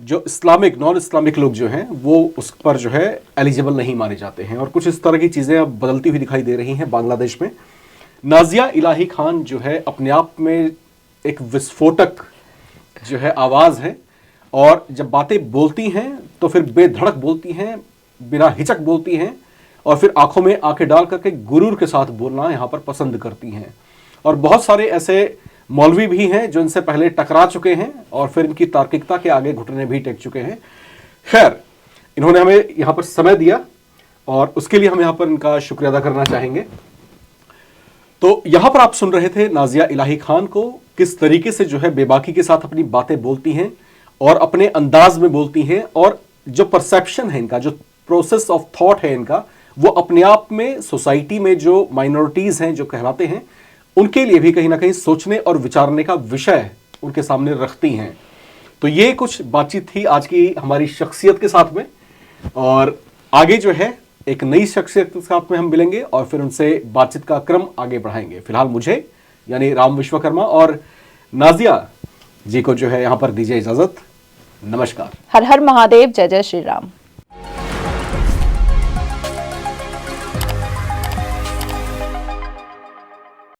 जो इस्लामिक नॉन इस्लामिक लोग जो हैं वो उस पर जो है एलिजिबल नहीं माने जाते हैं। और कुछ इस तरह की चीजें अब बदलती हुई दिखाई दे रही हैं बांग्लादेश में। नाजिया इलाही खान जो है अपने आप में एक विस्फोटक जो है आवाज है, और जब बातें बोलती हैं तो फिर बेधड़क बोलती हैं, बिना हिचक बोलती हैं, और फिर आंखों में आंखें डाल करके गुरूर के साथ बोलना यहां पर पसंद करती हैं। और बहुत सारे ऐसे मौलवी भी हैं जो इनसे पहले टकरा चुके हैं और फिर इनकी तार्किकता के आगे घुटने भी टेक चुके हैं। खैर, इन्होंने हमें यहां पर समय दिया और उसके लिए हम यहां पर इनका शुक्रिया अदा करना चाहेंगे। तो यहां पर आप सुन रहे थे नाजिया इलाही खान को, किस तरीके से जो है बेबाकी के साथ अपनी बातें बोलती हैं और अपने अंदाज में बोलती हैं, और जो परसेप्शन है इनका, जो प्रोसेस ऑफ थॉट है इनका, वो अपने आप में सोसाइटी में जो माइनॉरिटीज हैं जो कहलाते हैं उनके लिए भी कहीं ना कहीं सोचने और विचारने का विषय उनके सामने रखती हैं। तो ये कुछ बातचीत थी आज की हमारी शख्सियत के साथ में, और आगे जो है एक नई शख्सियत के साथ में हम मिलेंगे और फिर उनसे बातचीत का क्रम आगे बढ़ाएंगे। फिलहाल मुझे यानी राम विश्वकर्मा और नाजिया जी को जो है यहां पर दीजिए इजाजत। नमस्कार। हर हर महादेव, जय जय श्री राम।